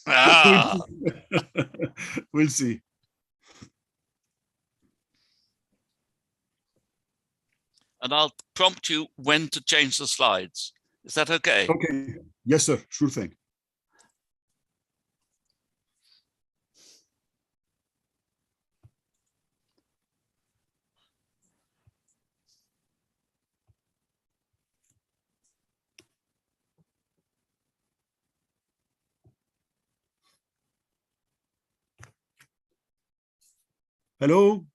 Ah. We'll see. And I'll prompt you when to change the slides. Is that okay? Okay. Yes, sir. Sure thing. Hello.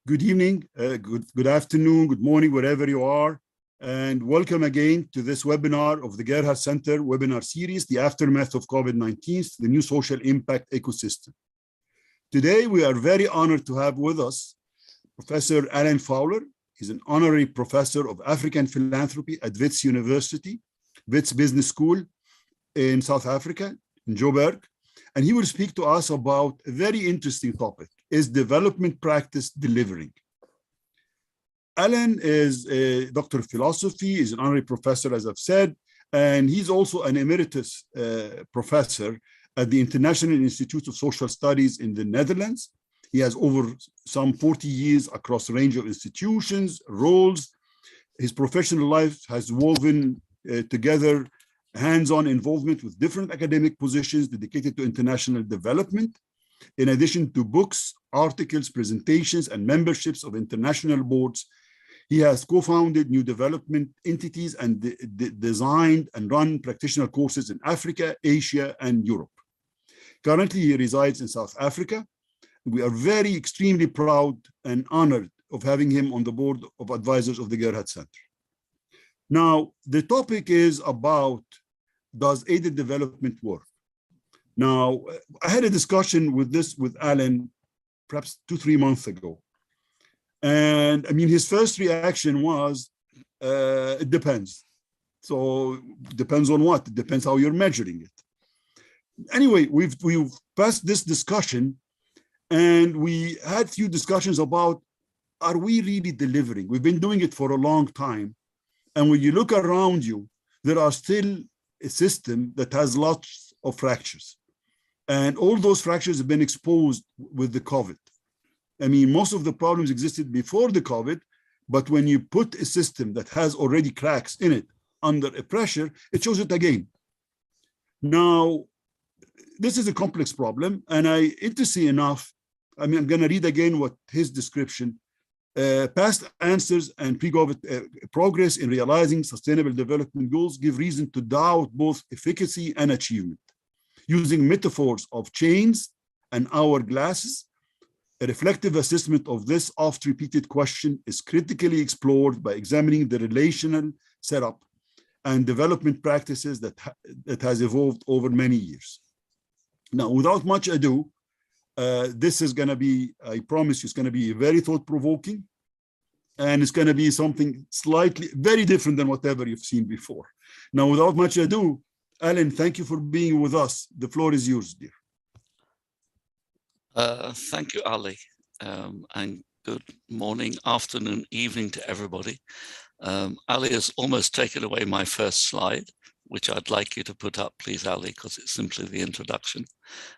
Good evening, good afternoon, good morning, wherever you are. And welcome again to this webinar of the Gerhard Center webinar series, The Aftermath of COVID-19, the New Social Impact Ecosystem. Today, we are very honored to have with us Professor Alan Fowler. He's an honorary professor of African philanthropy at Wits University, Wits Business School in South Africa, in Joburg. And he will speak to us about a very interesting topic. Is development practice delivering? Alan is a doctor of philosophy, is an honorary professor, as I've said, and he's also an emeritus professor at the International Institute of Social Studies in the Netherlands. He has over some 40 years across a range of institutions, roles. His professional life has woven together hands-on involvement with different academic positions dedicated to international development. In addition to books, articles, presentations, and memberships of international boards, he has co-founded new development entities and designed and run practitioner courses in Africa, Asia, and Europe. Currently, he resides in South Africa. We are very extremely proud and honored of having him on the board of advisors of the Gerhard Center. Now, the topic is about, does aided development work? Now, I had a discussion with Alan perhaps 2-3 months ago. And I mean, his first reaction was, it depends. So it depends on what? It depends how you're measuring it. Anyway, we've passed this discussion and we had few discussions about, are we really delivering? We've been doing it for a long time. And when you look around you, there are still a system that has lots of fractures. And all those fractures have been exposed with the COVID. I mean, most of the problems existed before the COVID, but when you put a system that has already cracks in it under a pressure, it shows it again. Now, this is a complex problem, and interesting enough, I mean, I'm going to read again what his description, past answers and pre-COVID progress in realizing sustainable development goals give reason to doubt both efficacy and achievement. Using metaphors of chains and hourglasses, a reflective assessment of this oft-repeated question is critically explored by examining the relational setup and development practices that has evolved over many years. Now, without much ado, this is going to be, I promise you, it's going to be very thought-provoking, and it's going to be something slightly, very different than whatever you've seen before. Now, without much ado, Alan, thank you for being with us. The floor is yours, dear. Thank you, Ali, and good morning, afternoon, evening to everybody. Ali has almost taken away my first slide, which I'd like you to put up, please, Ali, because it's simply the introduction.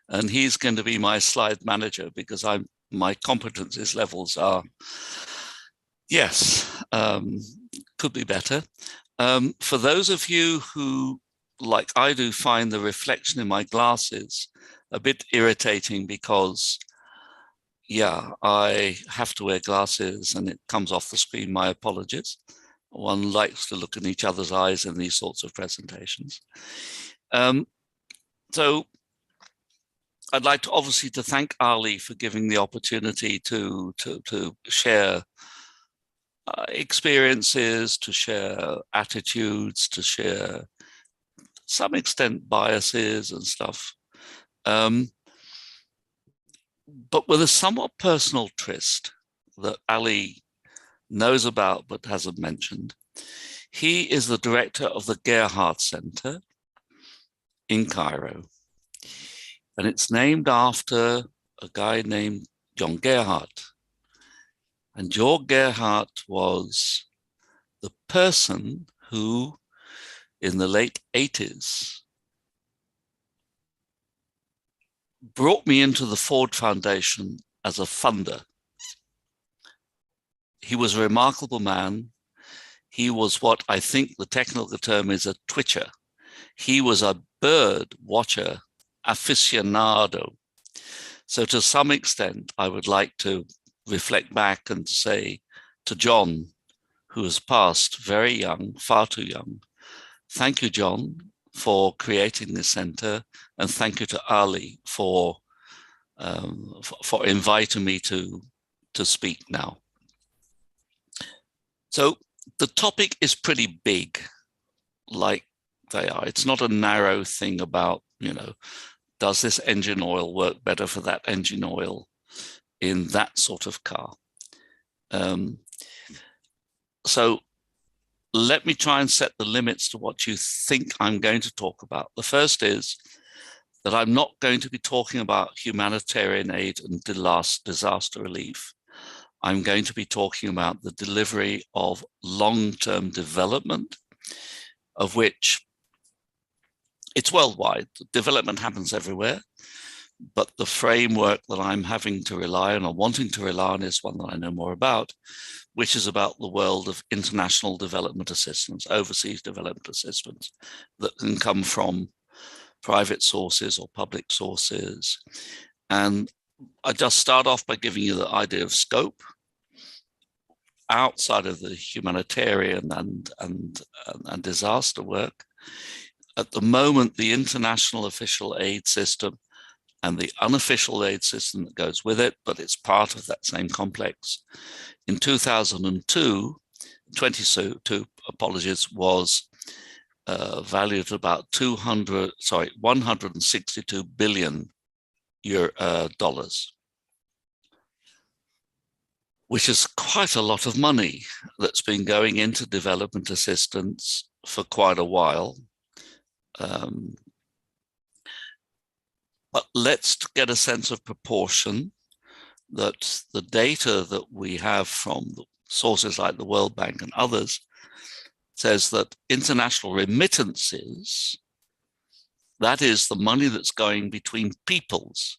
And he's going to be my slide manager because my competencies levels are, yes, could be better. For those of you who, like I do, find the reflection in my glasses a bit irritating because, yeah, I have to wear glasses and it comes off the screen, my apologies. One likes to look in each other's eyes in these sorts of presentations. So I'd like to obviously to thank Ali for giving the opportunity to share experiences, to share attitudes, to share some extent biases and stuff. But with a somewhat personal twist that Ali knows about but hasn't mentioned. He is the director of the Gerhard Center in Cairo. And it's named after a guy named John Gerhard. And John Gerhard was the person who, in the late 80s, brought me into the Ford Foundation as a funder. He was a remarkable man. He was what I think the technical term is a twitcher. He was a bird watcher aficionado. So to some extent, I would like to reflect back and say to John, who has passed very young, far too young, thank you, John, for creating this center, and thank you to Ali for inviting me to speak now. So the topic is pretty big, like they are. It's not a narrow thing about, does this engine oil work better for that engine oil in that sort of car? So let me try and set the limits to what you think I'm going to talk about. The first is that I'm not going to be talking about humanitarian aid and disaster relief. I'm going to be talking about the delivery of long-term development, of which it's worldwide. Development happens everywhere, but the framework that I'm having to rely on or wanting to rely on is one that I know more about, which is about the world of international development assistance, overseas development assistance that can come from private sources or public sources. And I just start off by giving you the idea of scope outside of the humanitarian and disaster work. At the moment, the international official aid system and the unofficial aid system that goes with it, but it's part of that same complex. In 2022, was valued at about 162 billion dollars, which is quite a lot of money that's been going into development assistance for quite a while. But let's get a sense of proportion, that the data that we have from sources like the World Bank and others says that international remittances, that is the money that's going between peoples,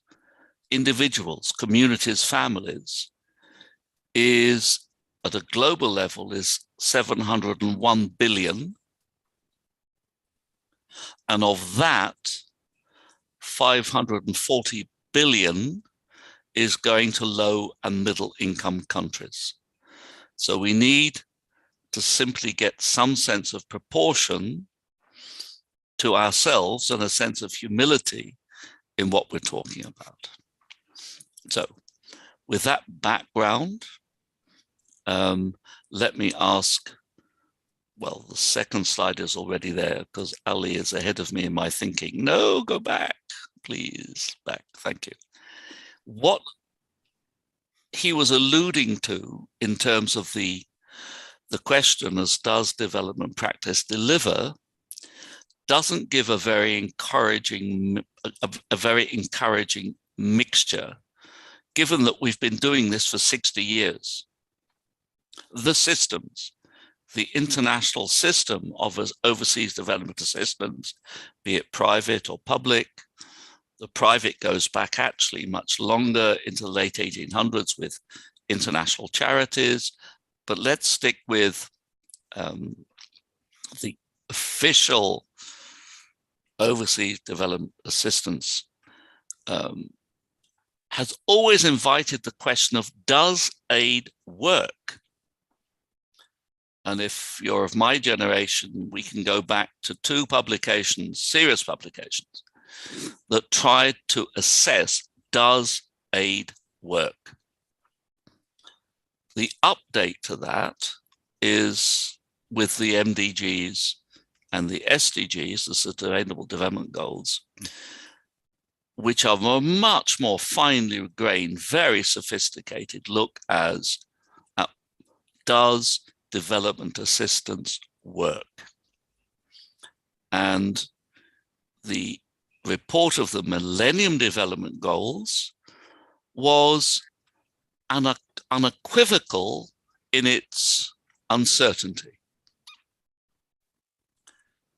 individuals, communities, families, is at a global level is 701 billion. And of that, 540 billion is going to low and middle income countries. So we need to simply get some sense of proportion to ourselves and a sense of humility in what we're talking about. So with that background, let me ask, well, the second slide is already there because Ali is ahead of me in my thinking. No, go back, please, back, thank you. What he was alluding to in terms of the question as does development practice deliver, doesn't give a very encouraging mixture, given that we've been doing this for 60 years. The systems, the international system of overseas development assistance, be it private or public. The private goes back actually much longer into the late 1800s with international charities. But let's stick with the official overseas development assistance. Has always invited the question of, does aid work? And if you're of my generation, we can go back to two publications, serious publications, that tried to assess, does aid work? The update to that is with the MDGs and the SDGs, the Sustainable Development Goals, which are a much more finely grained, very sophisticated look at does development assistance work? And the report of the Millennium Development Goals was unequivocal in its uncertainty.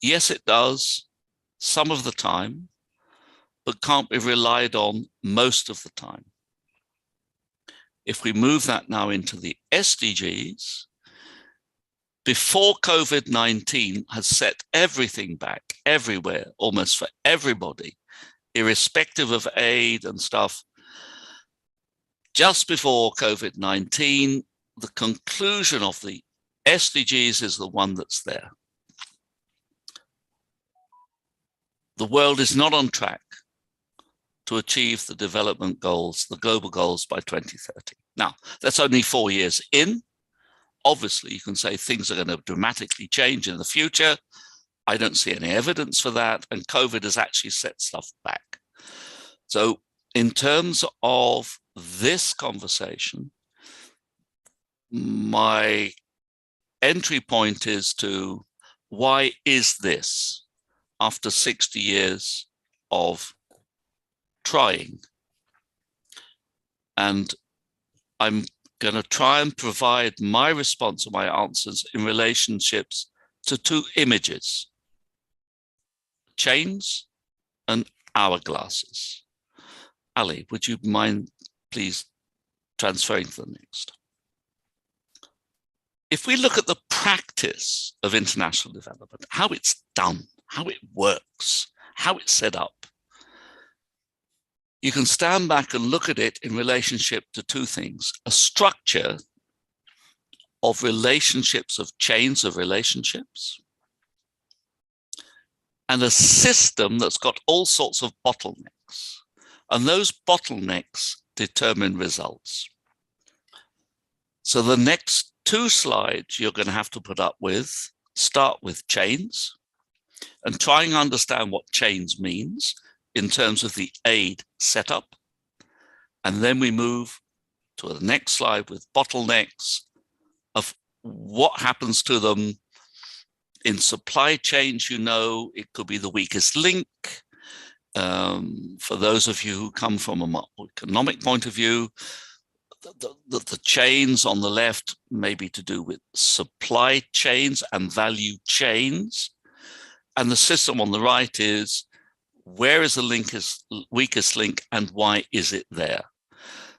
Yes, it does, some of the time, but can't be relied on most of the time. If we move that now into the SDGs, before COVID-19 has set everything back everywhere, almost for everybody, irrespective of aid and stuff, just before COVID-19, the conclusion of the SDGs is the one that's there. The world is not on track to achieve the development goals, the global goals by 2030. Now, that's only 4 years in. Obviously, you can say things are going to dramatically change in the future. I don't see any evidence for that, and COVID has actually set stuff back. So in terms of this conversation, my entry point is to why is this after 60 years of trying? And I'm going to try and provide my response or my answers in relationships to two images, chains and hourglasses. Ali, would you mind please transferring to the next? If we look at the practice of international development, how it's done, how it works, how it's set up, you can stand back and look at it in relationship to two things: a structure of relationships, of chains of relationships, and a system that's got all sorts of bottlenecks. And those bottlenecks determine results. So the next two slides you're going to have to put up with, start with chains and try and understand what chains means in terms of the aid setup. And then we move to the next slide with bottlenecks of what happens to them in supply chains. You know, it could be the weakest link. For those of you who come from an economic point of view, the chains on the left may be to do with supply chains and value chains. And the system on the right is, where is the weakest link and why is it there?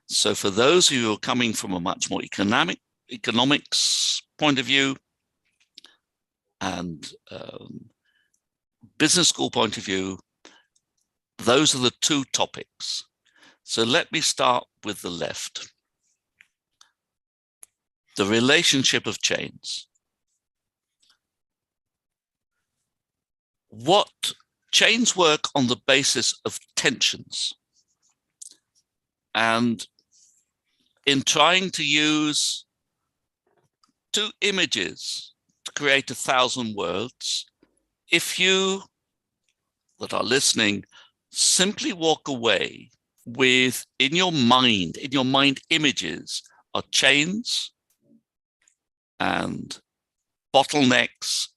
So for those of you who are coming from a much more economics point of view and business school point of view, those are the two topics. So let me start with the left. The relationship of chains. What chains work on the basis of tensions. And in trying to use two images to create 1,000 words, if you that are listening simply walk away with, in your mind images are chains and bottlenecks,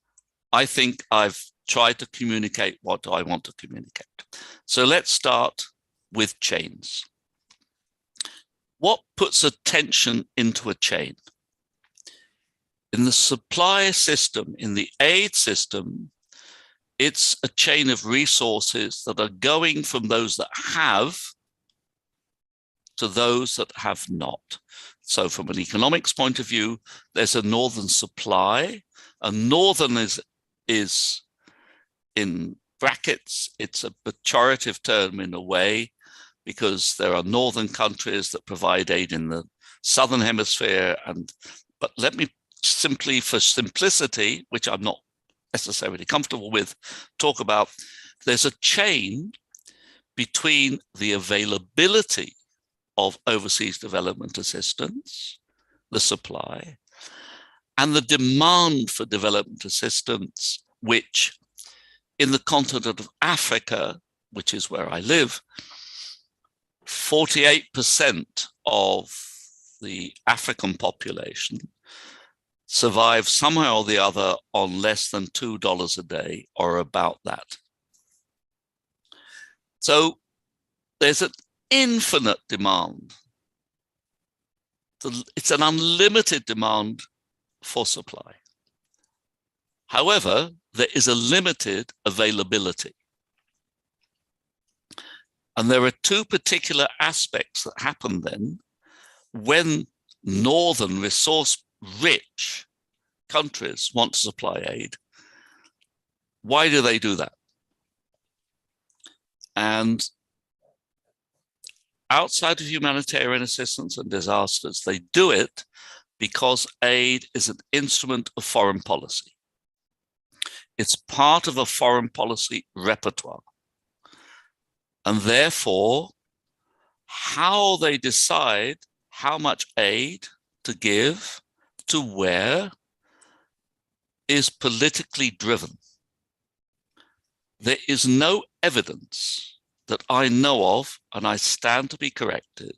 I think I've tried to communicate what I want to communicate. So let's start with chains. What puts a tension into a chain? In the supply system, in the aid system, it's a chain of resources that are going from those that have to those that have not. So from an economics point of view, there's a northern supply. A northern is in brackets, it's a pejorative term in a way, because there are northern countries that provide aid in the southern hemisphere. But let me simply, for simplicity, which I'm not necessarily comfortable with, talk about there's a chain between the availability of overseas development assistance, the supply, and the demand for development assistance, which in the continent of Africa, which is where I live, 48% of the African population survive somehow or the other on less than $2 a day or about that. So there's an infinite demand. It's an unlimited demand for supply. However, there is a limited availability. And there are two particular aspects that happen then when northern resource-rich countries want to supply aid. Why do they do that? And outside of humanitarian assistance and disasters, they do it because aid is an instrument of foreign policy. It's part of a foreign policy repertoire. And therefore, how they decide how much aid to give to where is politically driven. There is no evidence that I know of, and I stand to be corrected,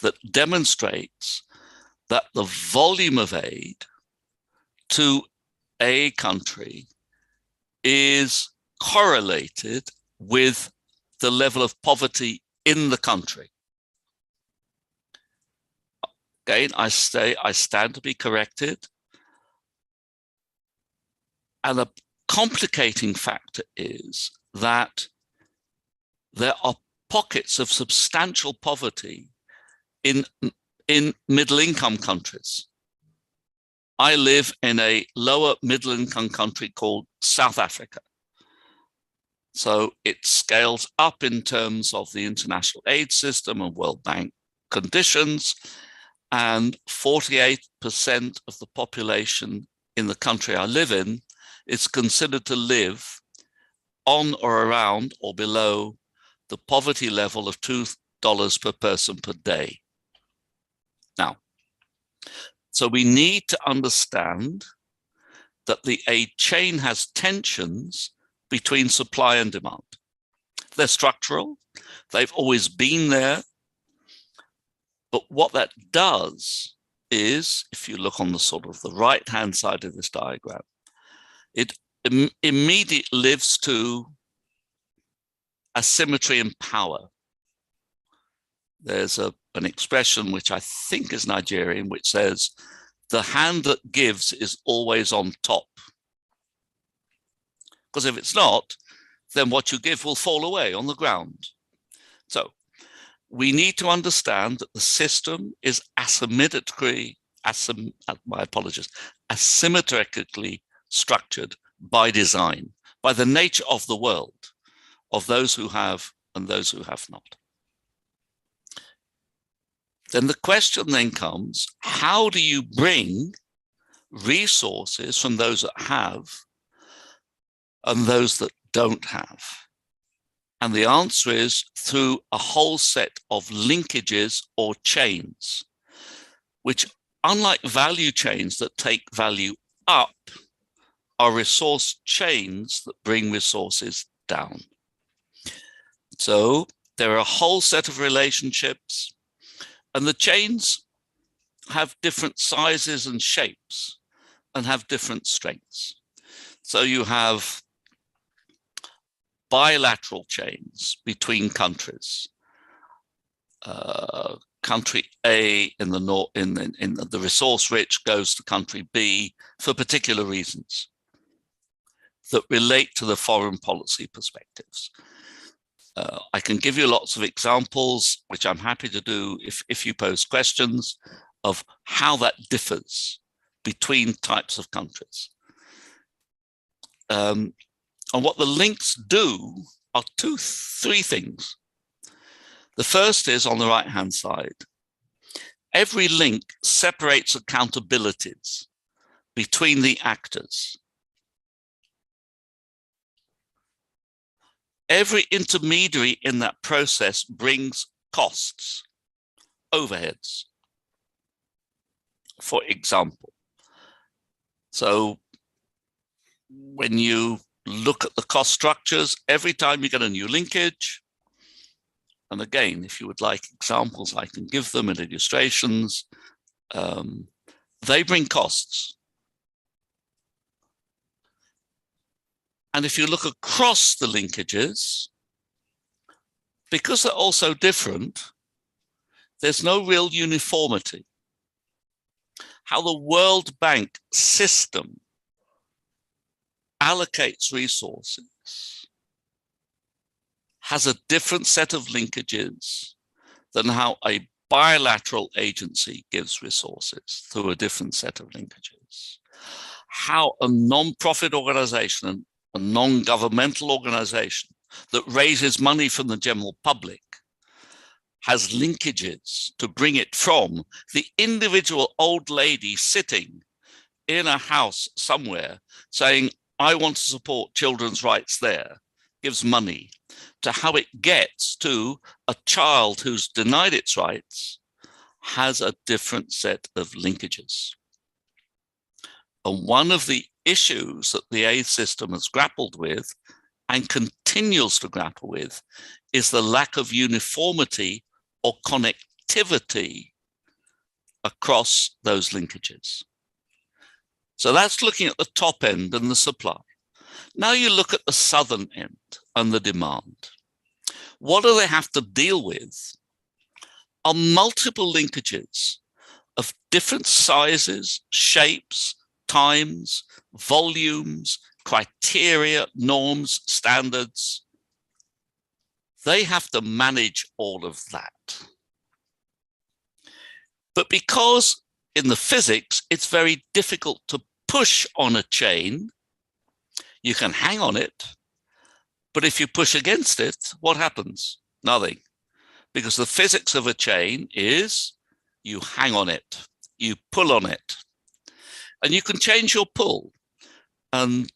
that demonstrates that the volume of aid to a country is correlated with the level of poverty in the country. Again, I stand to be corrected. And a complicating factor is that there are pockets of substantial poverty in middle-income countries. I live in a lower middle-income country called South Africa. So it scales up in terms of the international aid system and World Bank conditions, and 48% of the population in the country I live in is considered to live on or around or below the poverty level of $2 per person per day. Now, so we need to understand that the aid chain has tensions between supply and demand. They're structural, they've always been there. But what that does is, if you look on the sort of the right-hand side of this diagram, it immediately lives to asymmetry in power. There's an expression which I think is Nigerian, which says, the hand that gives is always on top. Because if it's not, then what you give will fall away on the ground. So we need to understand that the system is asymmetrically structured by design, by the nature of the world, of those who have and those who have not. Then the question then comes, how do you bring resources from those that have and those that don't have? And the answer is through a whole set of linkages or chains, which, unlike value chains that take value up, are resource chains that bring resources down. So there are a whole set of relationships, and the chains have different sizes and shapes and have different strengths. So you have bilateral chains between countries. Country A in the north, in the resource rich, goes to country B for particular reasons that relate to the foreign policy perspectives. I can give you lots of examples, which I'm happy to do if you pose questions, of how that differs between types of countries. And what the links do are three things. The first is on the right-hand side. Every link separates accountabilities between the actors. Every intermediary in that process brings costs, overheads, for example. So when you look at the cost structures, every time you get a new linkage, and again, if you would like examples, I can give them in illustrations, they bring costs. And if you look across the linkages, because they're also different, there's no real uniformity. How the World Bank system allocates resources has a different set of linkages than how a bilateral agency gives resources through a different set of linkages. How a non-profit organization, a non-governmental organization that raises money from the general public has linkages to bring it from the individual old lady sitting in a house somewhere saying, I want to support children's rights there, gives money, to how it gets to a child who's denied its rights, has a different set of linkages. And one of the issues that the aid system has grappled with and continues to grapple with is the lack of uniformity or connectivity across those linkages. So that's looking at the top end and the supply. Now you look at the southern end and the demand. What do they have to deal with are multiple linkages of different sizes, shapes, times, volumes, criteria, norms, standards. They have to manage all of that. But because in the physics, it's very difficult to push on a chain, you can hang on it, but if you push against it, what happens? Nothing. Because the physics of a chain is you hang on it, you pull on it, and you can change your pull. And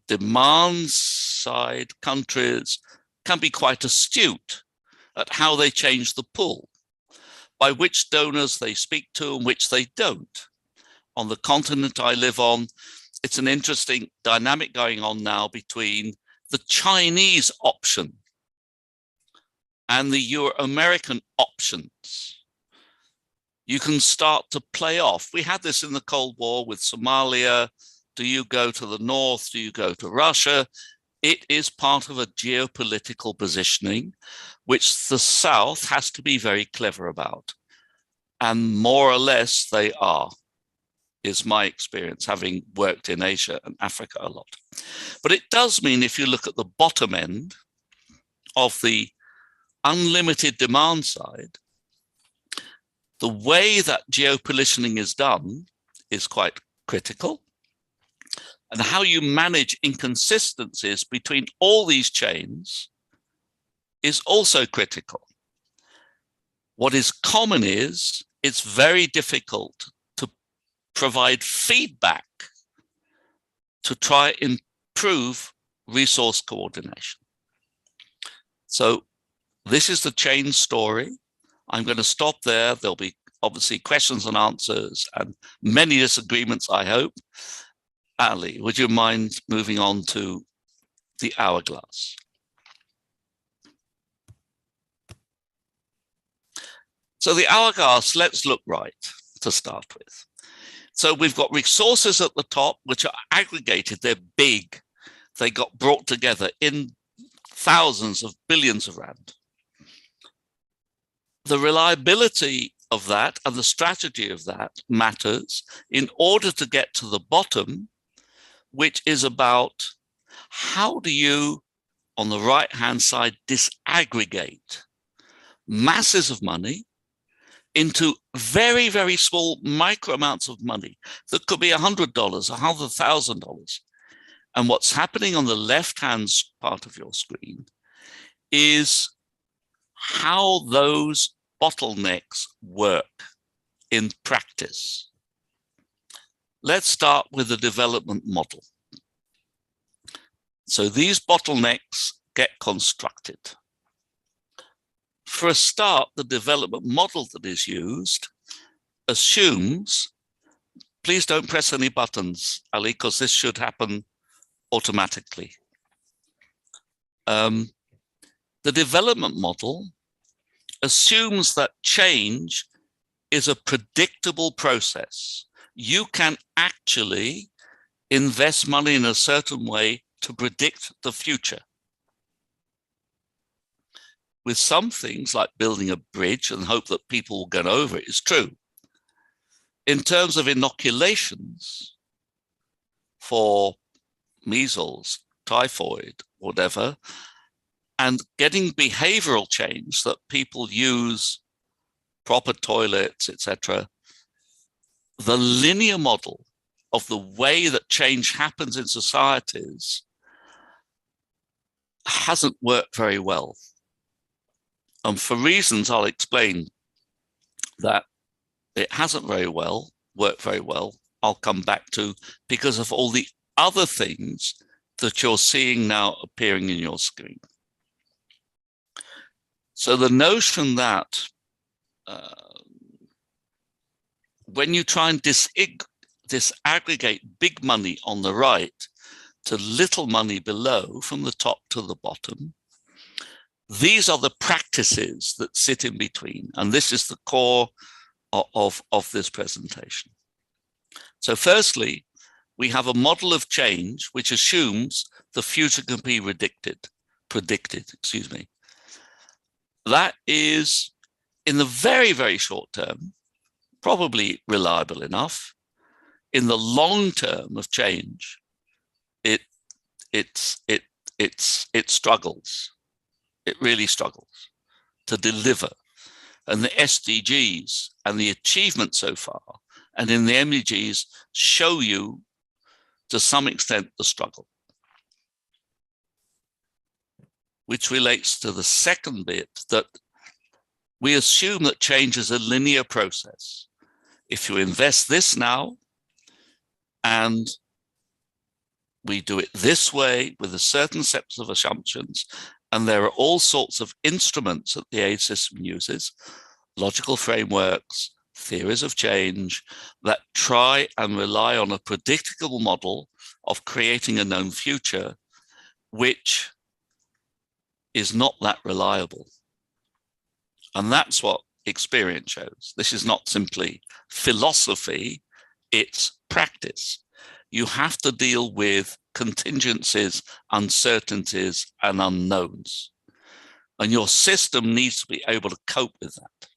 demand side countries can be quite astute at how they change the pull, by which donors they speak to and which they don't. On the continent I live on, it's an interesting dynamic going on now between the Chinese option and the Euro-American options. You can start to play off. We had this in the Cold War with Somalia. Do you go to the north? Do you go to Russia? It is part of a geopolitical positioning, which the South has to be very clever about. And more or less they are, is my experience, having worked in Asia and Africa a lot. But it does mean if you look at the bottom end of the unlimited demand side, the way that geopositioning is done is quite critical. And how you manage inconsistencies between all these chains is also critical. What is common is it's very difficult to provide feedback to try and improve resource coordination. So this is the chain story. I'm going to stop there. There'll be obviously questions and answers and many disagreements, I hope. Ali, would you mind moving on to the hourglass? So the hourglass, let's look right to start with. So we've got resources at the top, which are aggregated. They're big. They got brought together in thousands of billions of rand. The reliability of that and the strategy of that matters in order to get to the bottom, which is about how do you, on the right-hand side, disaggregate masses of money into very, very small micro amounts of money that could be $100, $100,000. And what's happening on the left-hand part of your screen is how those bottlenecks work in practice. Let's start with the development model. So these bottlenecks get constructed. For a start, the development model that is used assumes, please don't press any buttons, Ali, because this should happen automatically. The development model assumes that change is a predictable process. You can actually invest money in a certain way to predict the future. With some things like building a bridge and hope that people will get over it is true. In terms of inoculations for measles, typhoid, whatever, and getting behavioral change that people use proper toilets, etc. The linear model of the way that change happens in societies hasn't worked very well. And for reasons I'll explain that it hasn't worked very well, I'll come back to, because of all the other things that you're seeing now appearing in your screen. So the notion that when you try and disaggregate big money on the right to little money below, from the top to the bottom, these are the practices that sit in between. And this is the core of this presentation. So firstly, we have a model of change which assumes the future can be predicted, excuse me. That is, in the very, very short term, probably reliable enough. In the long term of change, it struggles. It really struggles to deliver. And the SDGs and the achievement so far, and in the MDGs, show you to some extent the struggle, which relates to the second bit, that we assume that change is a linear process. If you invest this now, and we do it this way with a certain set of assumptions, and there are all sorts of instruments that the aid system uses, logical frameworks, theories of change, that try and rely on a predictable model of creating a known future, which is not that reliable. And that's what experience shows. This is not simply philosophy, it's practice. You have to deal with contingencies, uncertainties, and unknowns. And your system needs to be able to cope with that.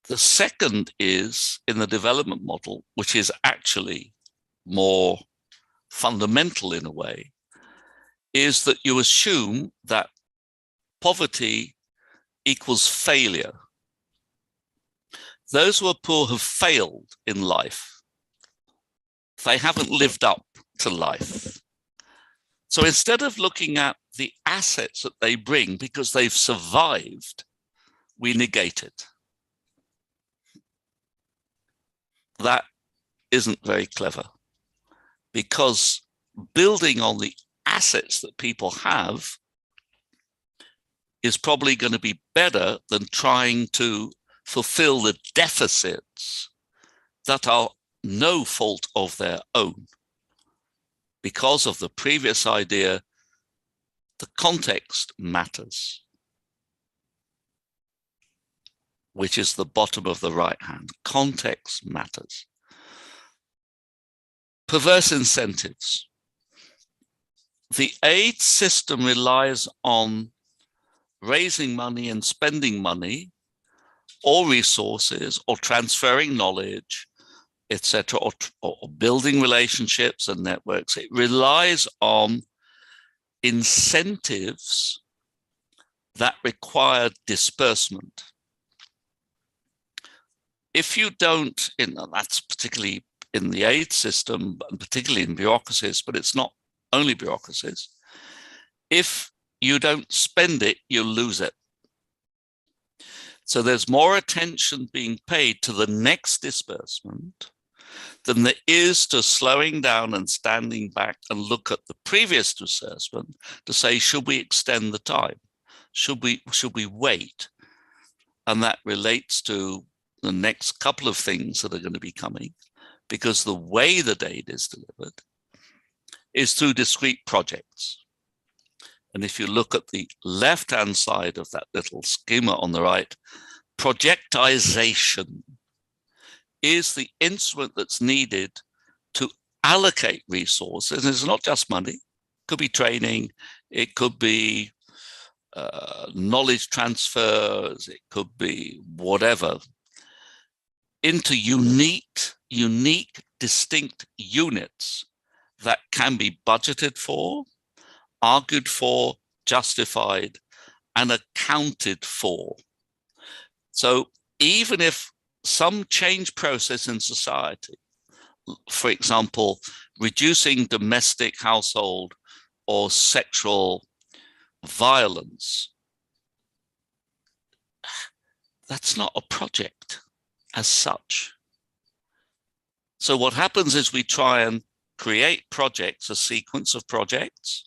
The second is in the development model, which is actually more fundamental in a way, is that you assume that poverty equals failure. Those who are poor have failed in life. They haven't lived up to life. So instead of looking at the assets that they bring because they've survived, we negate it. That isn't very clever, because building on the assets that people have is probably going to be better than trying to fulfill the deficits that are no fault of their own. Because of the previous idea, the context matters, which is the bottom of the right hand. Context matters. Perverse incentives. The aid system relies on raising money and spending money, or resources, or transferring knowledge, etc., or building relationships and networks. It relies on incentives that require disbursement. If you don't, that's particularly in the aid system, and particularly in bureaucracies, but it's not only bureaucracies. If you don't spend it, you lose it. So there's more attention being paid to the next disbursement than there is to slowing down and standing back and look at the previous disbursement to say, should we extend the time? Should we wait? And that relates to the next couple of things that are going to be coming, because the way the aid is delivered is through discrete projects. And if you look at the left-hand side of that little schema on the right, projectization is the instrument that's needed to allocate resources. It's not just money. It could be training. It could be knowledge transfers. It could be whatever, into unique, distinct units that can be budgeted for, argued for, justified, and accounted for. So even if some change process in society, for example, reducing domestic, household, or sexual violence, that's not a project as such. So what happens is we try and create projects, a sequence of projects,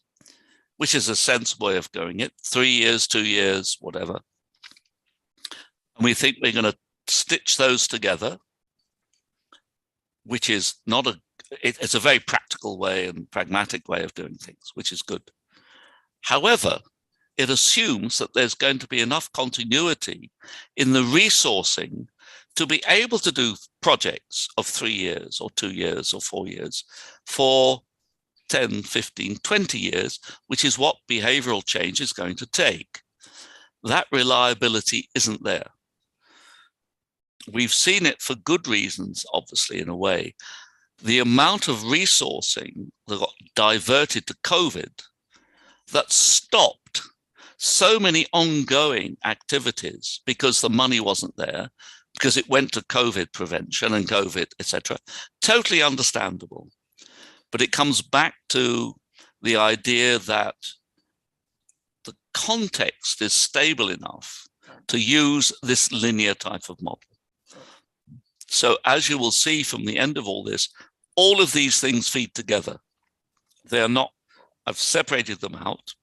which is a sensible way of doing it, 3 years, 2 years, whatever. And we think we're going to stitch those together, which is not it's a very practical way and pragmatic way of doing things, which is good. However, it assumes that there's going to be enough continuity in the resourcing to be able to do projects of 3 years or 2 years or 4 years for 10, 15, 20 years, which is what behavioral change is going to take. That reliability isn't there. We've seen it for good reasons, obviously, in a way. The amount of resourcing that got diverted to COVID that stopped so many ongoing activities because the money wasn't there, because it went to COVID prevention and COVID, etc. Totally understandable. But it comes back to the idea that the context is stable enough to use this linear type of model. So as you will see from the end of all this, all of these things feed together. They are not, I've separated them out,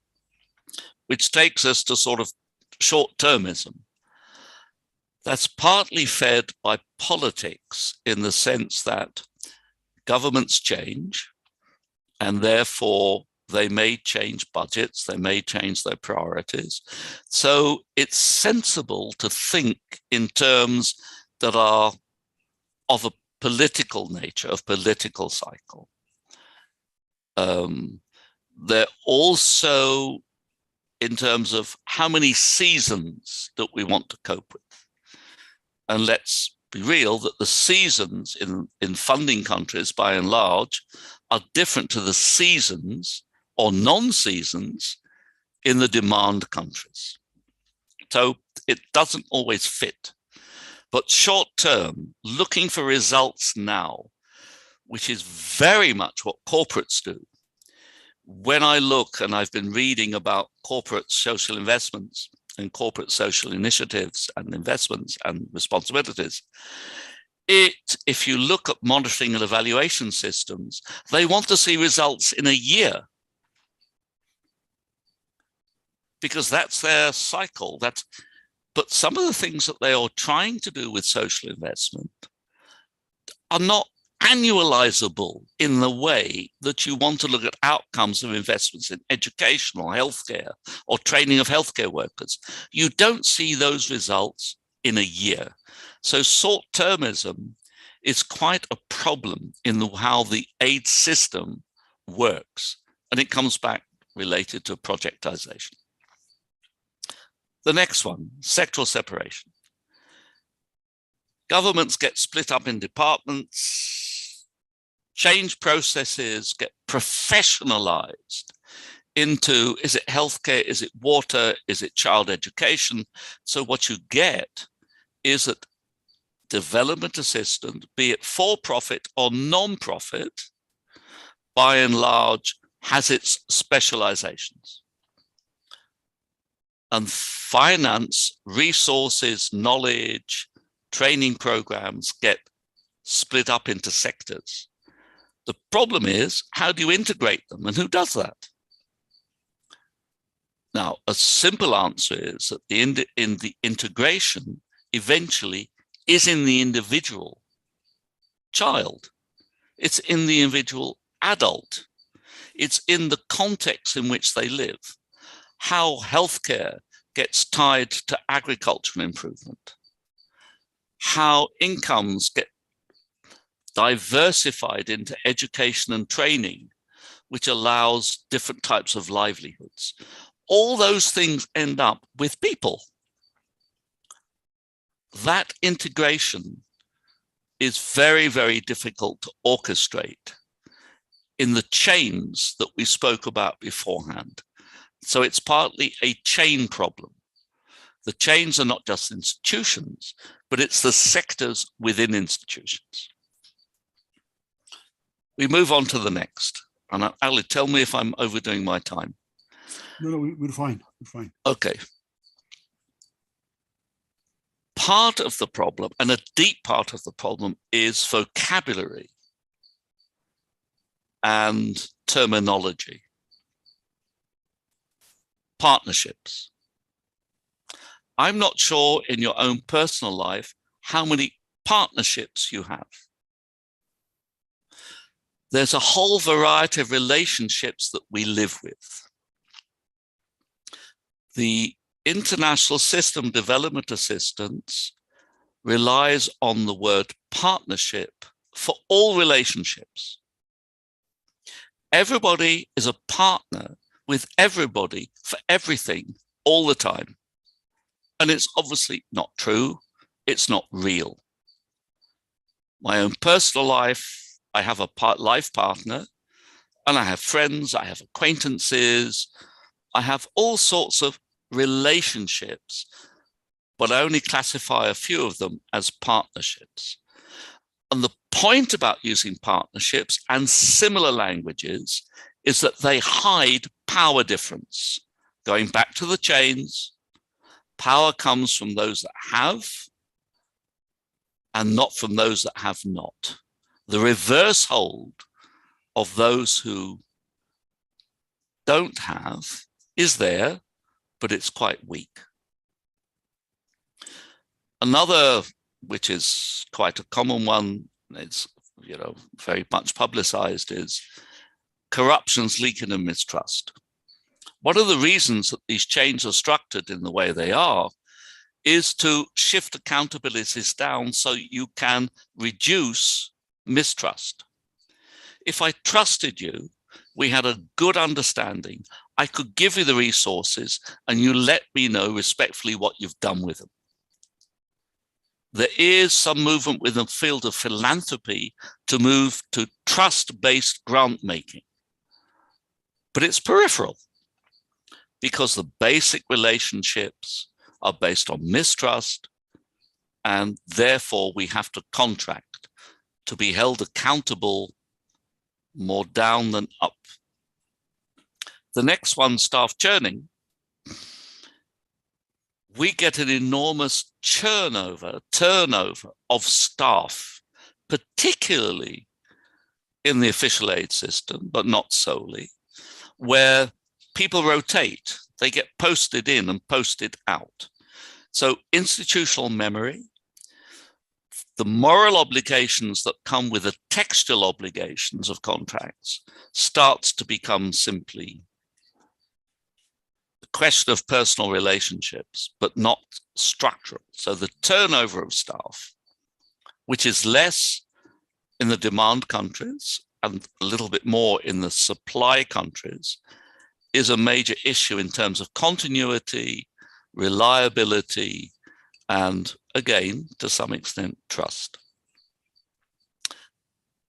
which takes us to sort of short-termism. That's partly fed by politics in the sense that governments change, and therefore they may change budgets, they may change their priorities. So it's sensible to think in terms that are of a political nature, of political cycle. They're also in terms of how many seasons that we want to cope with. And let's be real that the seasons in funding countries, by and large, are different to the seasons or non-seasons in the demand countries. So it doesn't always fit. But short term, looking for results now, which is very much what corporates do. When I look, and I've been reading about corporate social investments and corporate social initiatives and investments and responsibilities, if you look at monitoring and evaluation systems, they want to see results in a year, because that's their cycle. But some of the things that they are trying to do with social investment are not annualizable in the way that you want to look at outcomes of investments in education or healthcare or training of healthcare workers. You don't see those results in a year. So short-termism is quite a problem in how the aid system works. And it comes back related to projectization. The next one, sectoral separation. Governments get split up in departments, change processes get professionalized into, is it healthcare, is it water, is it child education? So what you get is that development assistance, be it for-profit or non-profit, by and large, has its specializations. And finance, resources, knowledge, training programs get split up into sectors. The problem is, how do you integrate them, and who does that? Now, a simple answer is that in the integration eventually is in the individual child. It's in the individual adult. It's in the context in which they live. How healthcare gets tied to agricultural improvement, how incomes get diversified into education and training, which allows different types of livelihoods. All those things end up with people. That integration is very, very difficult to orchestrate in the chains that we spoke about beforehand. So it's partly a chain problem. The chains are not just institutions, but it's the sectors within institutions. We move on to the next. And Ali, tell me if I'm overdoing my time. No, we're fine. We're fine. Okay. Part of the problem, and a deep part of the problem, is vocabulary and terminology. Partnerships. I'm not sure in your own personal life how many partnerships you have. There's a whole variety of relationships that we live with. The International System Development Assistance relies on the word partnership for all relationships. Everybody is a partner with everybody for everything all the time. And it's obviously not true. It's not real. My own personal life, I have a life partner, and I have friends, I have acquaintances, I have all sorts of relationships, but I only classify a few of them as partnerships. And the point about using partnerships and similar languages is that they hide power difference. Going back to the chains, power comes from those that have and not from those that have not. The reverse hold of those who don't have is there, but it's quite weak. Another, which is quite a common one, it's very much publicized, is corruptions, leaking, and mistrust. One of the reasons that these chains are structured in the way they are is to shift accountabilities down so you can reduce mistrust. If I trusted you, we had a good understanding, I could give you the resources and you let me know respectfully what you've done with them. There is some movement within the field of philanthropy to move to trust-based grant making, but it's peripheral because the basic relationships are based on mistrust, and therefore we have to contract to be held accountable more down than up. The next one, staff churning. We get an enormous turnover of staff, particularly in the official aid system, but not solely, where people rotate. They get posted in and posted out. So institutional memory, the moral obligations that come with the textual obligations of contracts starts to become simply the question of personal relationships, but not structural. So the turnover of staff, which is less in the demand countries and a little bit more in the supply countries, is a major issue in terms of continuity, reliability, and again, to some extent, trust.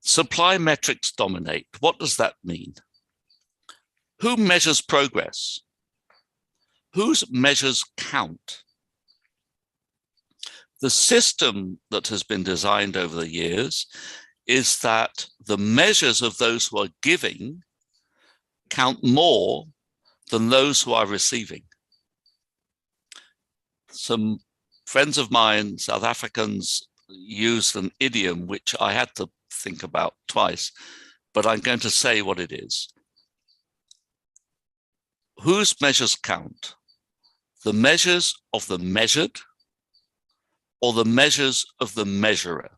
Supply metrics dominate. What does that mean? Who measures progress? Whose measures count? The system that has been designed over the years is that the measures of those who are giving count more than those who are receiving. Some friends of mine, South Africans, used an idiom which I had to think about twice, but I'm going to say what it is. Whose measures count? The measures of the measured or the measures of the measurer?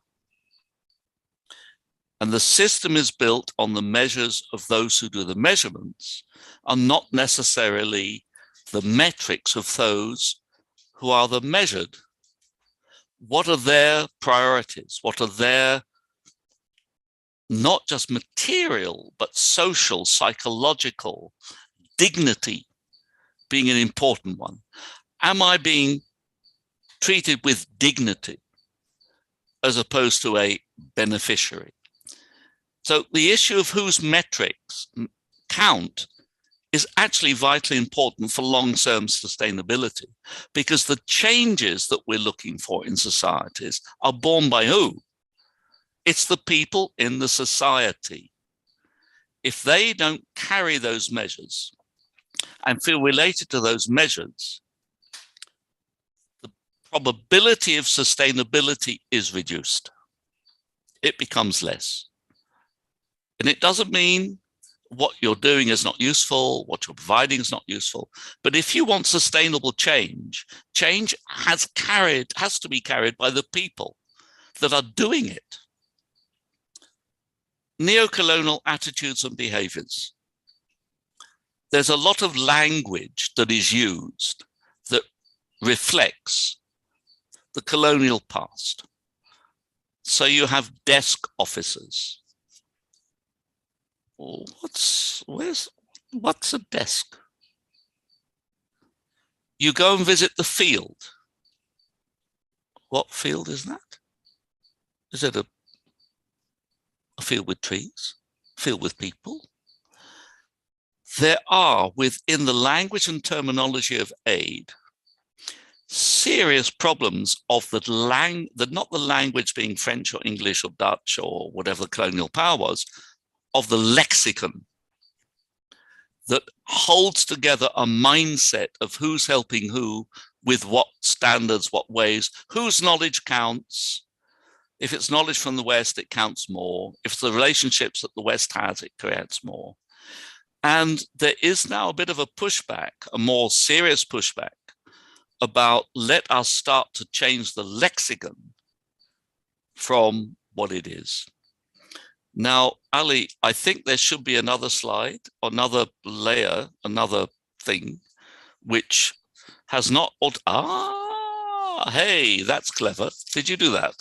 And the system is built on the measures of those who do the measurements and not necessarily the metrics of those who are the measured. What are their priorities? What are their not just material, but social, psychological, dignity being an important one? Am I being treated with dignity as opposed to a beneficiary? So the issue of whose metrics count is actually vitally important for long-term sustainability, because the changes that we're looking for in societies are borne by who? It's the people in the society. If they don't carry those measures and feel related to those measures, the probability of sustainability is reduced. It becomes less. And it doesn't mean what you're doing is not useful, what you're providing is not useful. But if you want sustainable change, change has to be carried by the people that are doing it. Neocolonial attitudes and behaviors. There's a lot of language that is used that reflects the colonial past. So you have desk officers. What's a desk? You go and visit the field. What field is that? Is it a field with trees? A field with people? There are, within the language and terminology of aid, serious problems of not the language being French or English or Dutch or whatever the colonial power was, of the lexicon that holds together a mindset of who's helping who, with what standards, what ways, whose knowledge counts. If it's knowledge from the West, it counts more. If it's the relationships that the West has, it counts more. And there is now a bit of a pushback, a more serious pushback, about let us start to change the lexicon from what it is. Now, Ali, I think there should be another slide, another layer, another thing, which has not, hey, that's clever. Did you do that?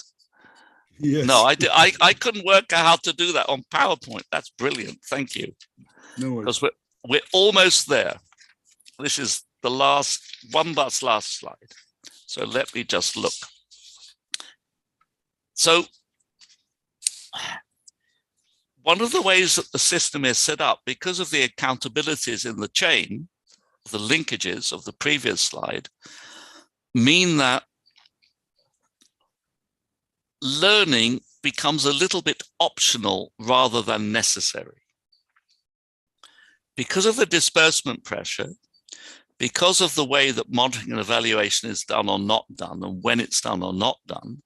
Yes. No, I couldn't work out how to do that on PowerPoint. That's brilliant. Thank you. No worries. Because we're almost there. This is the last slide. So let me just look. So one of the ways that the system is set up, because of the accountabilities in the chain, the linkages of the previous slide, mean that learning becomes a little bit optional rather than necessary. Because of the disbursement pressure, because of the way that monitoring and evaluation is done or not done, and when it's done or not done,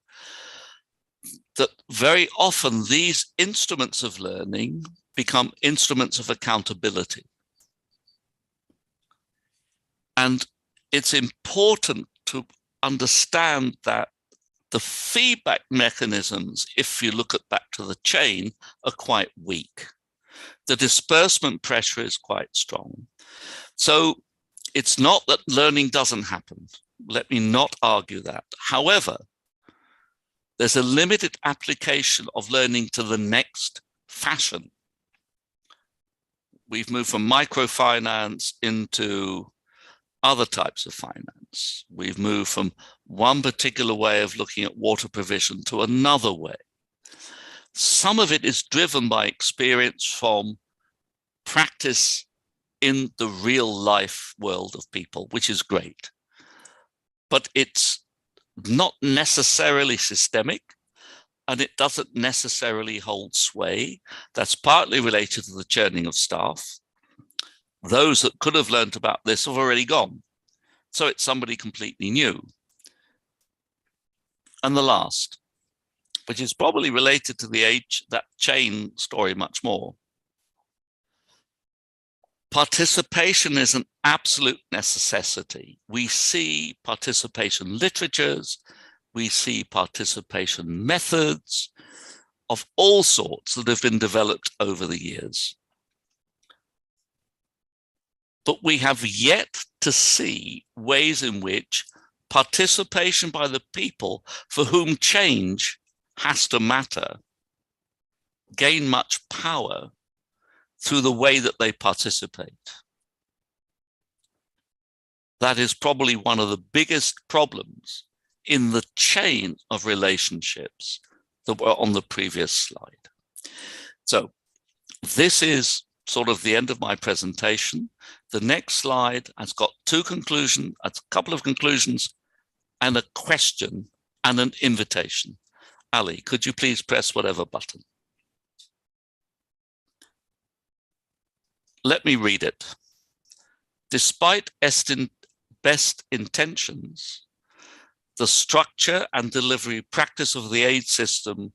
that very often these instruments of learning become instruments of accountability. And it's important to understand that the feedback mechanisms, if you look back to the chain, are quite weak. The disbursement pressure is quite strong. So it's not that learning doesn't happen. Let me not argue that. However, there's a limited application of learning to the next fashion. We've moved from microfinance into other types of finance. We've moved from one particular way of looking at water provision to another way. Some of it is driven by experience from practice in the real life world of people, which is great. But it's not necessarily systemic, and it doesn't necessarily hold sway. That's partly related to the churning of staff. Those that could have learned about this have already gone. So it's somebody completely new. And the last, which is probably related to that chain story much more. Participation is an absolute necessity. We see participation literatures, we see participation methods of all sorts that have been developed over the years. But we have yet to see ways in which participation by the people for whom change has to matter gain much power through the way that they participate. That is probably one of the biggest problems in the chain of relationships that were on the previous slide. So this is sort of the end of my presentation. The next slide has got a couple of conclusions and a question and an invitation. Ali, could you please press whatever button? Let me read it. Despite best intentions, the structure and delivery practice of the aid system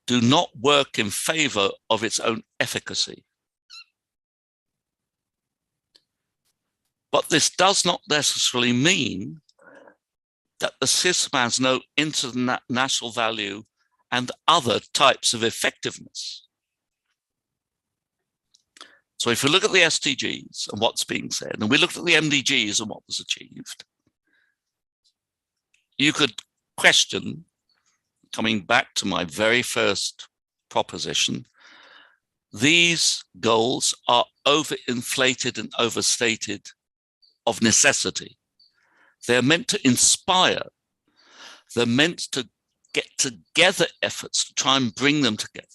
do not work in favor of its own efficacy. But this does not necessarily mean that the system has no international value and other types of effectiveness. So if we look at the SDGs and what's being said, and we look at the MDGs and what was achieved, you could question, coming back to my very first proposition, these goals are overinflated and overstated of necessity. They're meant to inspire. They're meant to get together efforts to try and bring them together.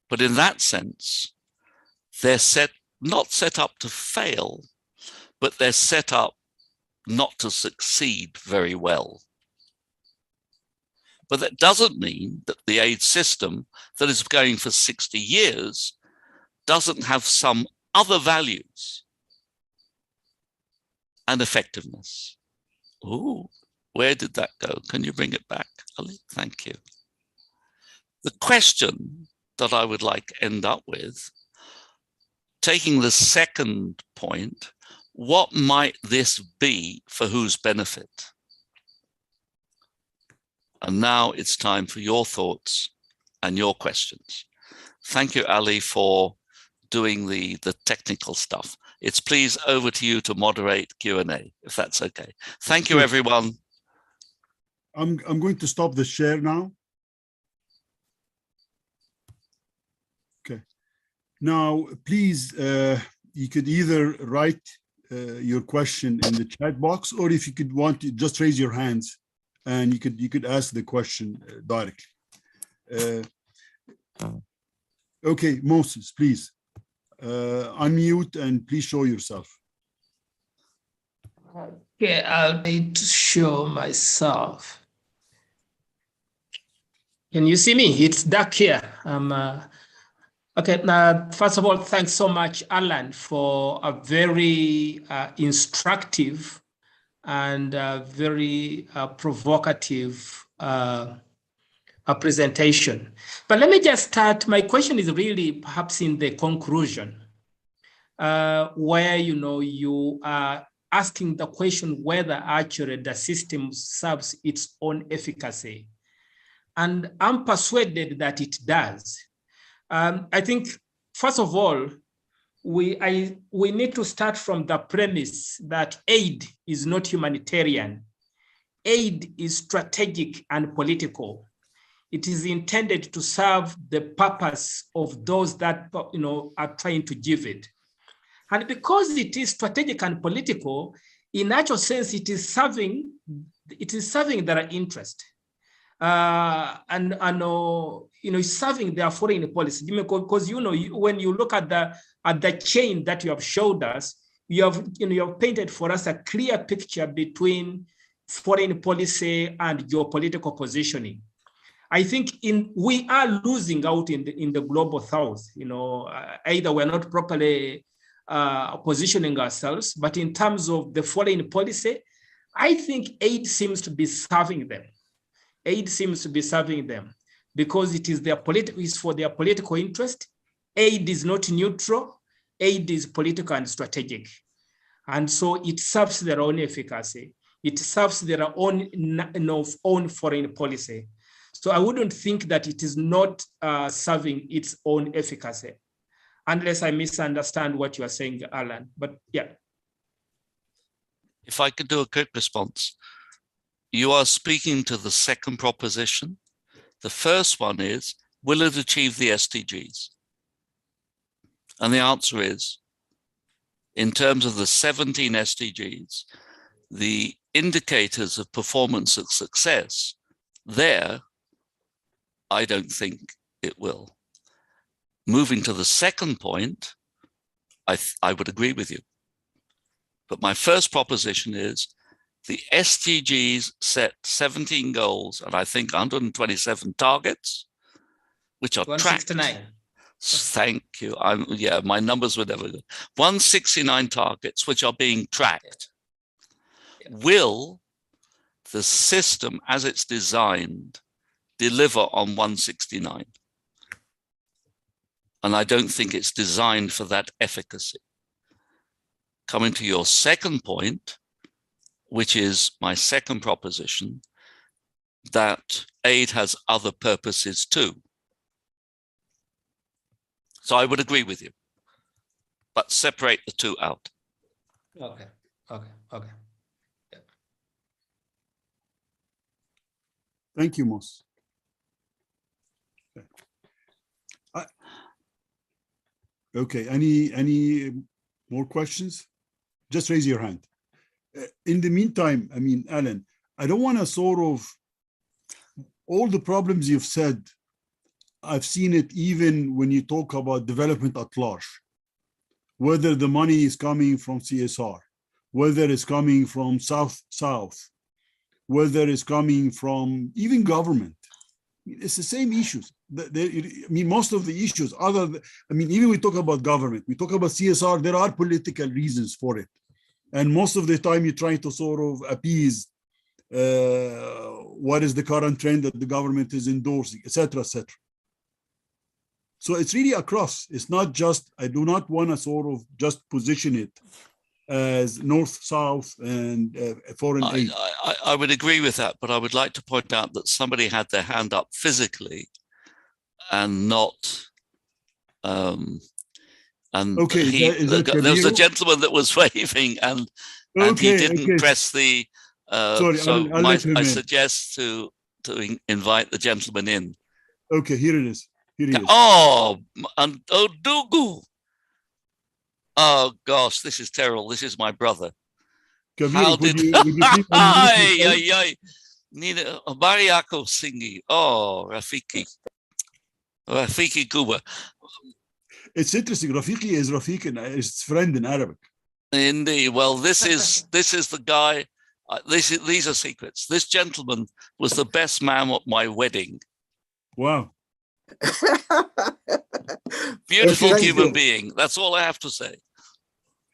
But in that sense, they're not set up to fail, but they're set up not to succeed very well. But that doesn't mean that the aid system that is going for 60 years doesn't have some other values and effectiveness. Oh, where did that go? Can you bring it back, Ali? Thank you. The question that I would like to end up with, taking the second point, what might this be for whose benefit? And now it's time for your thoughts and your questions. Thank you, Ali, for doing the technical stuff. It's please over to you to moderate Q&A, if that's okay. Thank you, everyone. I'm going to stop the share now. Okay. Now, please, you could either write your question in the chat box, or if you could want to just raise your hands and you could ask the question directly. Okay, Moses, please unmute and please show yourself. Okay, I'll need to show myself. Can you see me? It's dark here. Okay, now, first of all, thanks so much, Alan, for a very instructive and very provocative presentation. But let me just start. My question is really perhaps in the conclusion, where you are asking the question whether actually the system serves its own efficacy. And I'm persuaded that it does. I think, first of all, we need to start from the premise that aid is not humanitarian. Aid is strategic and political. It is intended to serve the purpose of those that are trying to give it. And because it is strategic and political, in actual sense, it is serving their interest. Serving their foreign policy, because when you look at the chain that you have showed us, you have painted for us a clear picture between foreign policy and geopolitical positioning. I think we are losing out in the global south. Either we're not properly positioning ourselves, but in terms of the foreign policy, I think aid seems to be serving them. Aid seems to be serving them because it is for their political interest. Aid is not neutral. Aid is political and strategic. And so it serves their own efficacy. It serves their own foreign policy. So I wouldn't think that it is not serving its own efficacy, unless I misunderstand what you are saying, Alan. But yeah. If I could do a quick response. You are speaking to the second proposition. The first one is, will it achieve the SDGs? And the answer is, in terms of the 17 SDGs, the indicators of performance and success, there, I don't think it will. Moving to the second point, I would agree with you. But my first proposition is the SDGs set 17 goals and I think 127 targets, which are 169. tracked. Thank you. Yeah, my numbers were never good. 169 targets, which are being tracked. Yeah. Will the system as it's designed deliver on 169? And I don't think it's designed for that efficacy. Coming to your second point, which is my second proposition, that aid has other purposes too. So I would agree with you, but separate the two out. Okay. Yeah. Thank you, Moss. Okay, any more questions? Just raise your hand. In the meantime, I mean, Alan, I don't want to sort of, all the problems you've said, I've seen it even when you talk about development at large, whether the money is coming from CSR, whether it's coming from South, whether it's coming from even government. It's the same issues. I mean, most of the issues even we talk about government, we talk about CSR, there are political reasons for it. And most of the time you're trying to sort of appease what is the current trend that the government is endorsing, et cetera, et cetera. So it's really across. It's not just, I do not want to sort of just position it as north-south and foreign aid. I would agree with that, but I would like to point out that somebody had their hand up physically and not... and okay, there was a gentleman that was waving and he didn't press the... Sorry, so I suggest to invite the gentleman in. Okay, here it is. Oh, Dugu. Oh gosh, this is terrible. This is my brother. How did Nina Mariako Singi? Oh, Rafiki Kuba. It's interesting. Rafiki is Rafik and his friend in Arabic. Indeed. Well, this is the guy. These are secrets. This gentleman was the best man at my wedding. Wow. Beautiful human being. That's all I have to say.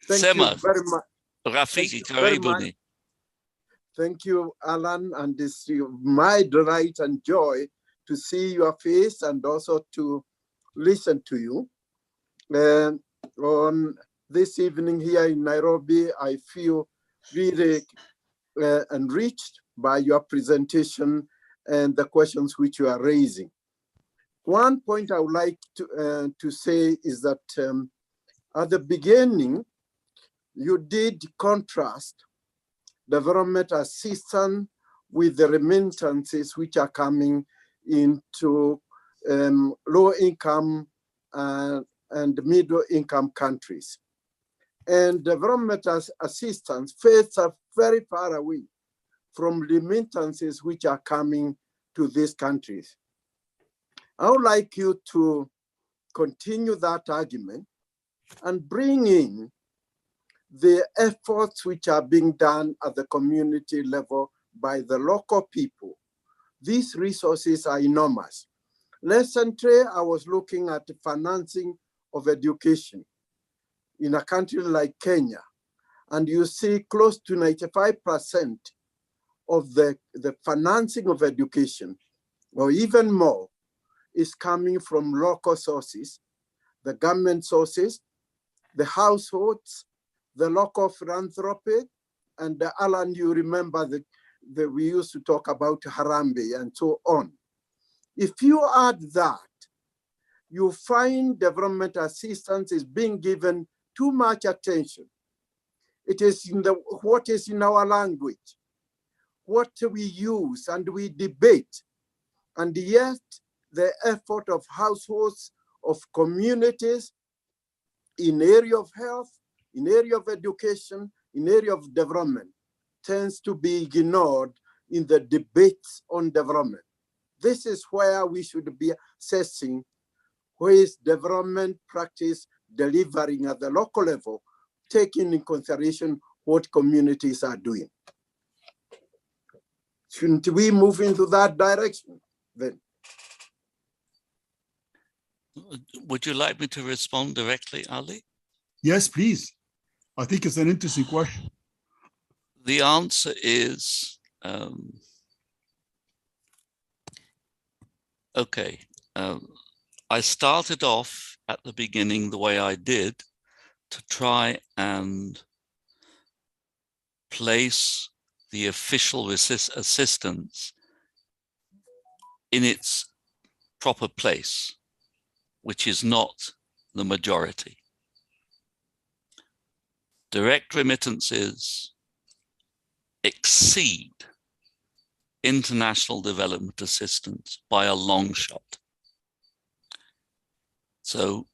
Thank you very much. Rafiki Karibuni. Thank you, Alan, and it's my delight and joy to see your face and also to listen to you. On this evening here in Nairobi, I feel really enriched by your presentation and the questions which you are raising. One point I would like to say is that at the beginning, you did contrast development assistance with the remittances which are coming into low income and middle income countries. And development assistance fares are very far away from remittances which are coming to these countries. I would like you to continue that argument and bring in the efforts which are being done at the community level by the local people. These resources are enormous. Recently, I was looking at the financing of education in a country like Kenya, and you see close to 95% of the financing of education, or even more, is coming from local sources, the government sources, the households, the local philanthropy, and Alan, you remember that we used to talk about Harambee and so on. If you add that, you find development assistance is being given too much attention. It is what is in our language, what we use and we debate, and yet the effort of households, of communities in area of health, in area of education, in area of development tends to be ignored in the debates on development. This is where we should be assessing where is development practice delivering at the local level, taking in consideration what communities are doing? Shouldn't we move into that direction then? Would you like me to respond directly, Ali? Yes, please. I think it's an interesting question. The answer is, okay. I started off at the beginning the way I did to try and place the official assistance in its proper place, which is not the majority. Direct remittances exceed international development assistance by a long shot. So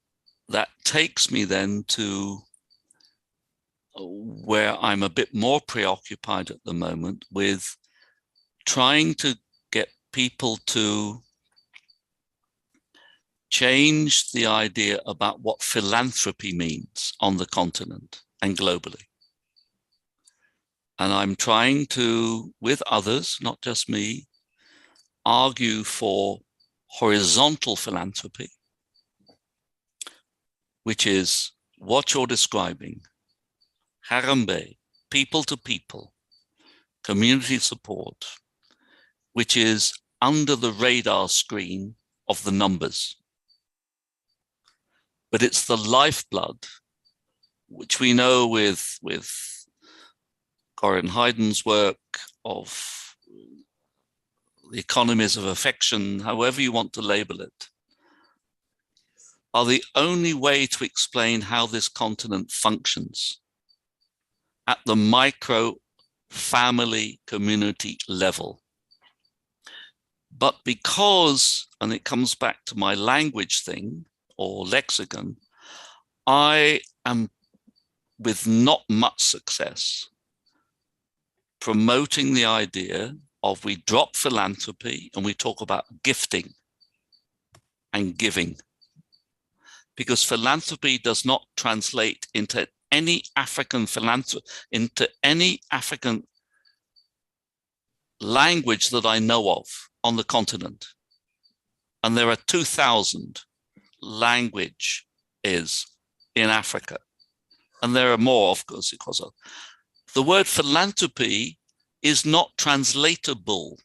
that takes me then to where I'm a bit more preoccupied at the moment with trying to get people to change the idea about what philanthropy means on the continent and globally. And I'm trying to, with others, not just me, argue for horizontal philanthropy, which is what you're describing, Harambe, people to people, community support, which is under the radar screen of the numbers. But it's the lifeblood, which we know with Corinne Hayden's work of the economies of affection, however you want to label it, are the only way to explain how this continent functions at the micro family community level. But because, and it comes back to my language thing or lexicon, I am with not much success promoting the idea of we drop philanthropy and we talk about gifting and giving. Because philanthropy does not translate into any African philanthropy, into any African language that I know of on the continent. And there are 2,000 languages in Africa. And there are more, of course, because of the word philanthropy is not translatable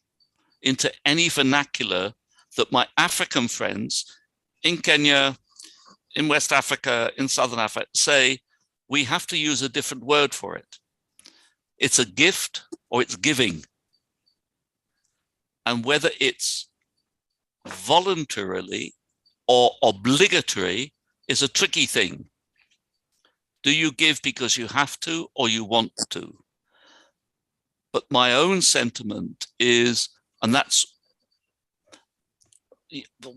into any vernacular that my African friends in Kenya, in West Africa, in Southern Africa say, we have to use a different word for it. It's a gift or it's giving. And whether it's voluntarily or obligatory is a tricky thing. Do you give because you have to or you want to? But my own sentiment is, and that's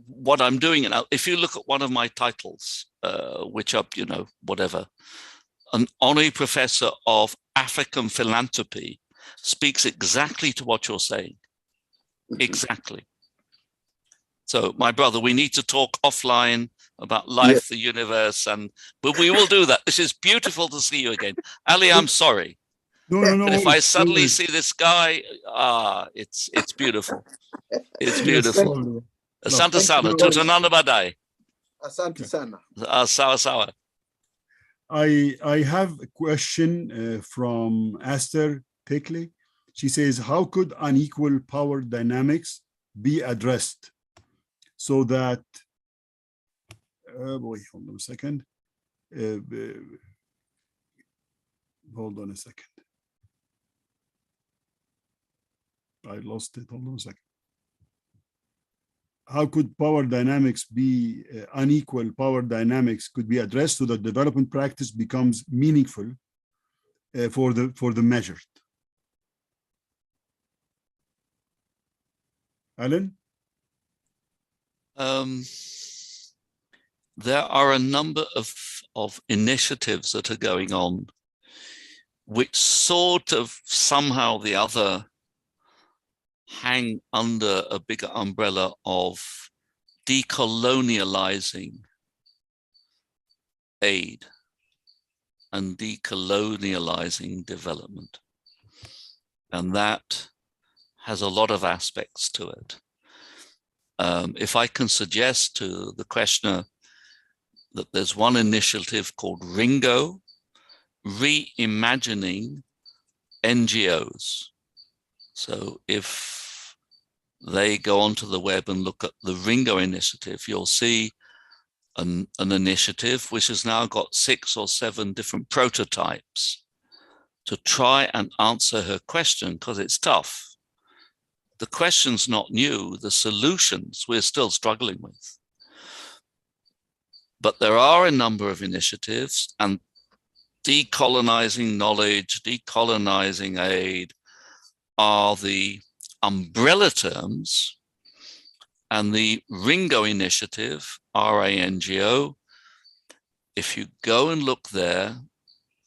what I'm doing now. If you look at one of my titles, which are, whatever, an honorary professor of African philanthropy speaks exactly to what you're saying. Exactly. So, my brother, we need to talk offline about life, the universe, but we will do that. This is beautiful to see you again. Ali, I'm sorry. No. If I suddenly see this guy, it's beautiful. It's beautiful. Asante sana, tutanana baadaye. Asante sana. Sawa sawa. I have a question from Esther Pickley. She says, how could unequal power dynamics be addressed so that, hold on a second. Hold on a second. I lost it. Hold on a second. How could power dynamics be, unequal power dynamics could be addressed so that development practice becomes meaningful for the measured? Alan? There are a number of initiatives that are going on, which sort of somehow or the other hang under a bigger umbrella of decolonializing aid and decolonializing development. And that has a lot of aspects to it. If I can suggest to the questioner that there's one initiative called RINGO, Reimagining NGOs. So if they go onto the web and look at the RINGO initiative, you'll see an initiative which has now got 6 or 7 different prototypes to try and answer her question, because it's tough. The question's not new, the solutions we're still struggling with. But there are a number of initiatives, and decolonizing knowledge, decolonizing aid are the umbrella terms, and the RINGO initiative, RANGO, if you go and look there,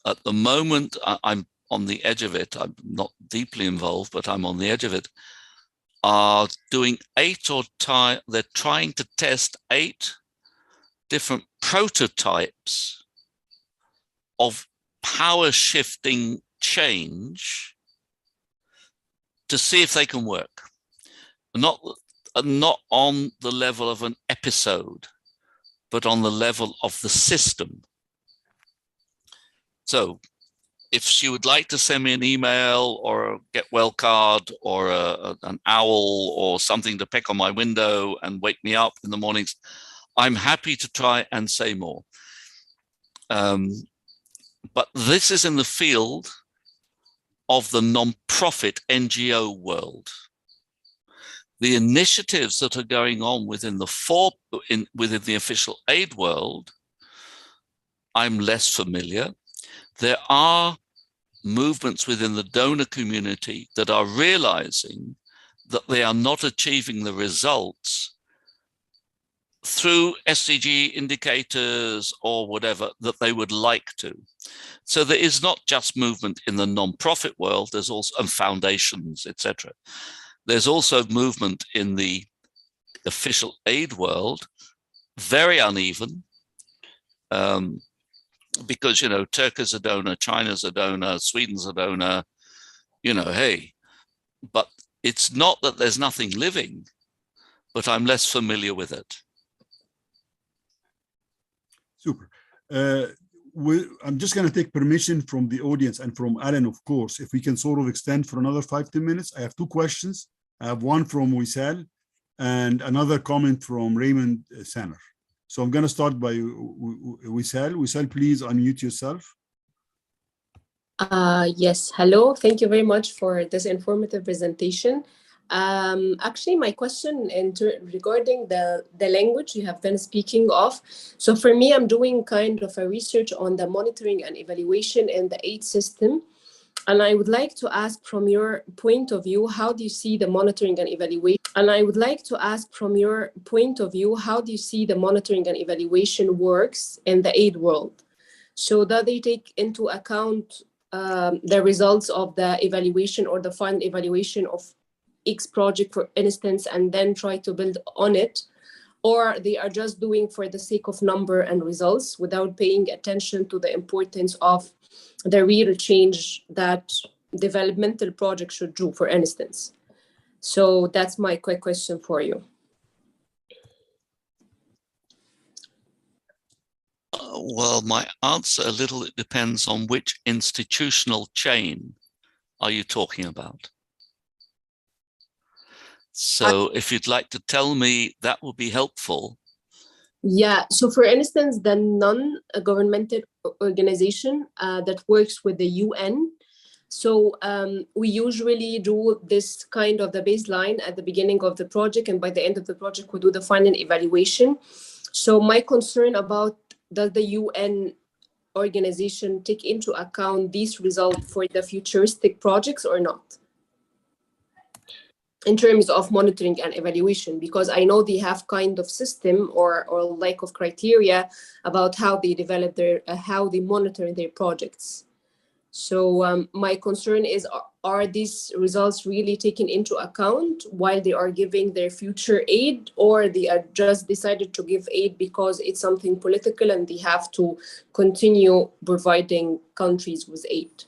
at the moment, I'm on the edge of it, I'm not deeply involved, but I'm on the edge of it, are doing they're trying to test 8 different prototypes of power shifting change to see if they can work. Not on the level of an episode, but on the level of the system. So if she would like to send me an email or a get well card or an owl or something to peck on my window and wake me up in the mornings, I'm happy to try and say more. But this is in the field of the non-profit NGO world. The initiatives that are going on within the official aid world, I'm less familiar. There are movements within the donor community that are realizing that they are not achieving the results through SDG indicators or whatever that they would like to. So there is not just movement in the non-profit world, there's also and foundations, etc. There's also movement in the official aid world, very uneven, because, you know, Turkey's a donor, China's a donor, Sweden's a donor, you know, hey, but it's not that there's nothing living, but I'm less familiar with it. Super. I'm just going to take permission from the audience and from Alan, of course, if we can sort of extend for another 5-10 minutes. I have 2 questions. I have one from Wisal and another comment from Raymond Sanner. So I'm going to start by Wisal. Wisal, please unmute yourself. Yes, hello. Thank you very much for this informative presentation. Actually, my question regarding the language you have been speaking of. So for me, I'm doing kind of a research on the monitoring and evaluation in the aid system. And I would like to ask from your point of view, how do you see the monitoring and evaluation? And I would like to ask from your point of view, how do you see the monitoring and evaluation works in the aid world? So that they take into account the results of the evaluation or the final evaluation of X project, for instance, and then try to build on it, or they are just doing for the sake of number and results without paying attention to the importance of the real change that developmental projects should do, for instance. So that's my quick question for you. Well, my answer a little, it depends on which institutional chain are you talking about. So if you'd like to tell me, that would be helpful. Yeah, so for instance, the non-governmental organization that works with the UN. So we usually do this kind of the baseline at the beginning of the project, and by the end of the project, we do the final evaluation. So my concern about, does the UN organization take into account these results for the futuristic projects or not? In terms of monitoring and evaluation, because I know they have kind of system or lack of criteria about how they develop their, how they monitor their projects. So my concern is, are these results really taken into account while they are giving their future aid, or they are just decided to give aid because it's something political and they have to continue providing countries with aid?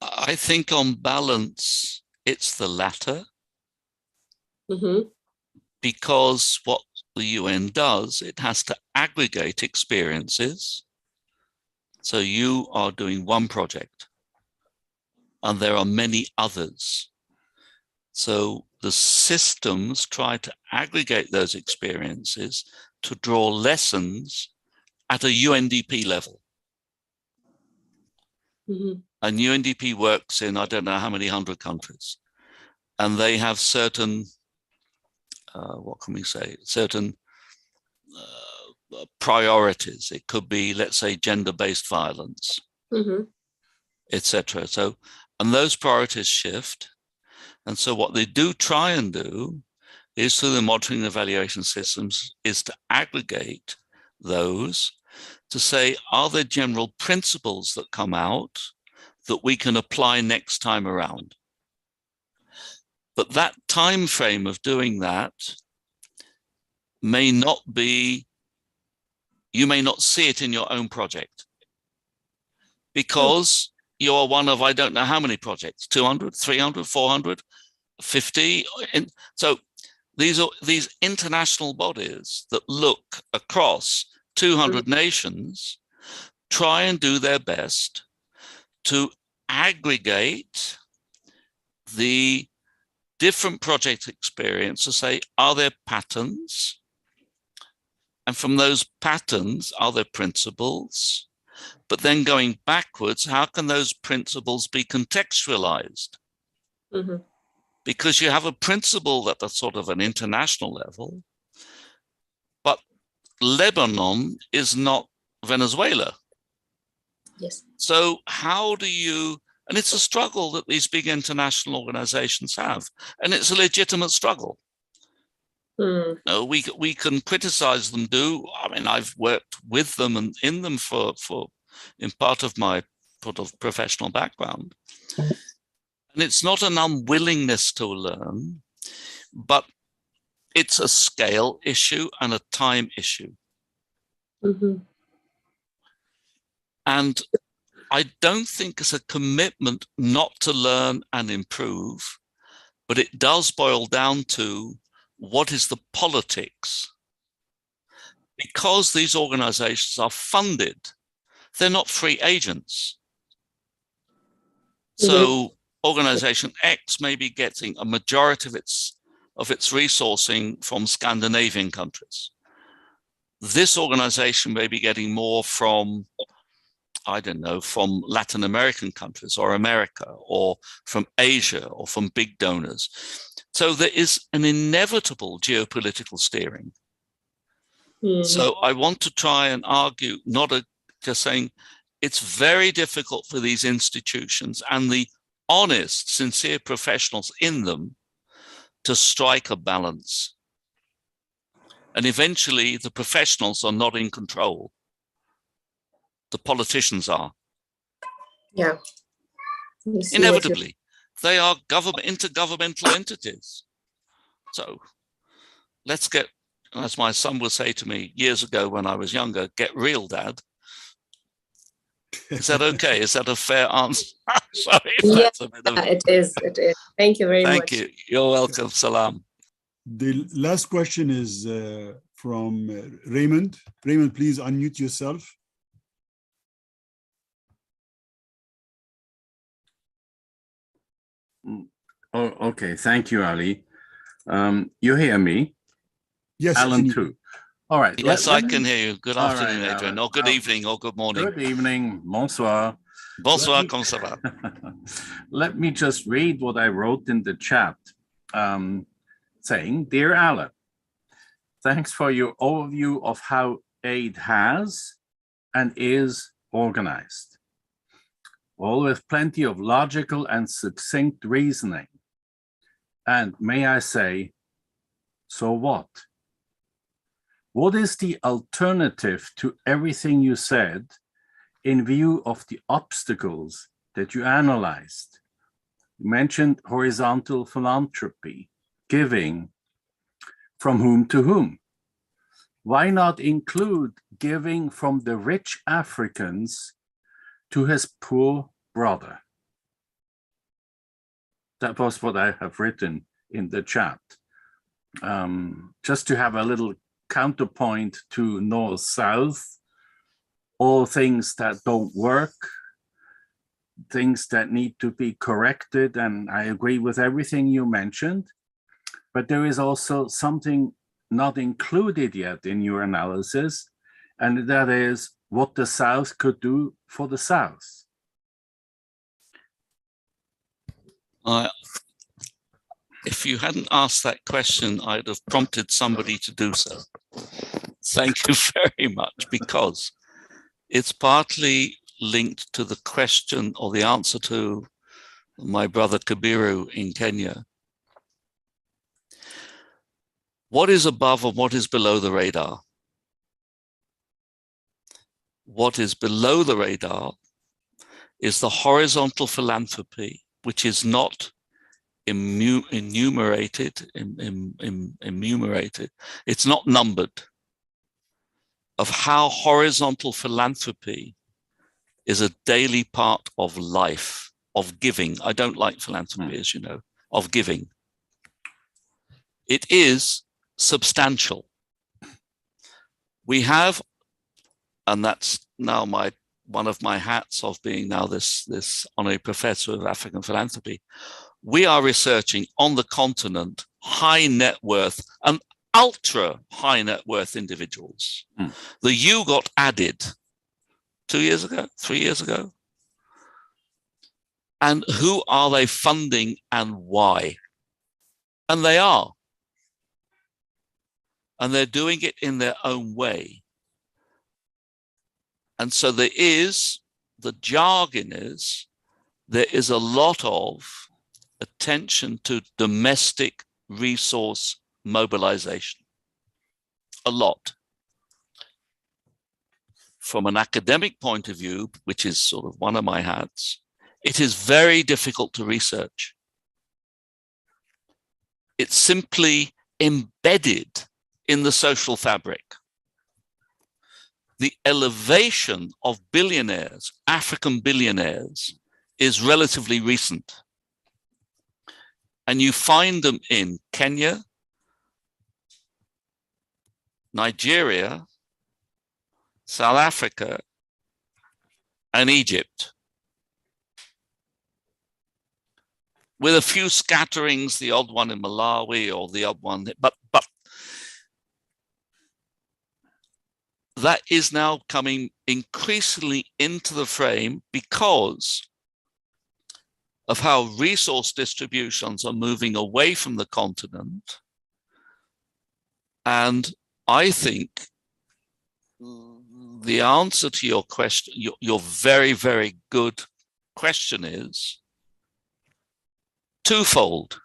I think on balance, it's the latter. Mm-hmm. Because what the UN does, it has to aggregate experiences. So you are doing one project and there are many others. So the systems try to aggregate those experiences to draw lessons at a UNDP level. Mm-hmm. And UNDP works in, I don't know how many 100 countries. And they have certain, what can we say, certain priorities. It could be, let's say, gender-based violence, Mm-hmm. etc. So, and those priorities shift. And so what they do try and do is, through the monitoring and evaluation systems, is to aggregate those to say, are there general principles that come out that we can apply next time around? But that time frame of doing that may not be, you may not see it in your own project because you are one of, I don't know how many projects, 200, 300, 400, 50. And so these are these international bodies that look across 200 nations, try and do their best to aggregate the different project experience to say, are there patterns? And from those patterns, are there principles? But then going backwards, how can those principles be contextualized? Mm-hmm. Because you have a principle at a sort of an international level, but Lebanon is not Venezuela. Yes. So how do you, and it's a struggle that these big international organizations have, and it's a legitimate struggle. No, we can criticize them. I mean, I've worked with them and in them for in part of my sort of professional background, and it's not an unwillingness to learn, but it's a scale issue and a time issue. Mm-hmm. And I don't think it's a commitment not to learn and improve, but it does boil down to, what is the politics? Because these organizations are funded, they're not free agents. So organization X may be getting a majority of its resourcing from Scandinavian countries. This organization may be getting more from, I don't know, from Latin American countries or America or from Asia or from big donors. So there is an inevitable geopolitical steering. Mm-hmm. So I want to try and argue, not just saying it's very difficult for these institutions and the honest, sincere professionals in them to strike a balance. And eventually the professionals are not in control. The politicians are. Yeah. Inevitably. They are intergovernmental entities. So let's get, as my son would say to me years ago when I was younger, get real, Dad. Is that okay? Is that a fair answer? Sorry if that's a bit of... It is. Thank you very much. Thank you. You're welcome. Salam. The last question is from Raymond. Raymond, please unmute yourself. Oh, okay. Thank you, Ali. You hear me? Yes. Alan too. All right. Yes, I can hear you. Good afternoon, right, Adrian. Or good evening, or good morning. Good evening. Bonsoir. Bonsoir, comment ça va? Let me just read what I wrote in the chat, saying, Dear Alan, thanks for your overview of how aid has and is organized, all with plenty of logical and succinct reasoning. And may I say, so what? What is the alternative to everything you said in view of the obstacles that you analyzed. You mentioned horizontal philanthropy, giving from whom to whom. Why not include giving from the rich Africans to his poor brother? That was what I have written in the chat. Just to have a little counterpoint to North-South, all things that don't work, things that need to be corrected, and I agree with everything you mentioned, but there is also something not included yet in your analysis, and that is what the South could do for the South. If you hadn't asked that question, I'd have prompted somebody to do so. Thank you very much, because it's partly linked to the question or the answer to my brother Kabiru in Kenya. What is above and what is below the radar? What is below the radar is the horizontal philanthropy, which is not enumerated. It's not numbered, of how horizontal philanthropy is a daily part of life, of giving. I don't like philanthropy, as you know, of giving. It is substantial. We have, and that's now one of my hats of being now this honorary professor of African philanthropy. We are researching on the continent high net worth and ultra high net worth individuals. The U got added 2 years ago, 3 years ago. And who are they funding and why? And they are. And they're doing it in their own way. And so there is, the jargon is, there is a lot of attention to domestic resource mobilization. A lot. From an academic point of view, which is sort of one of my hats, it is very difficult to research. It's simply embedded in the social fabric. The elevation of billionaires, African billionaires, is relatively recent. And you find them in Kenya, Nigeria, South Africa, and Egypt. With a few scatterings, the odd one in Malawi or the odd one, but that is now coming increasingly into the frame because of how resource distributions are moving away from the continent. And I think the answer to your question, your very, very good question, is twofold.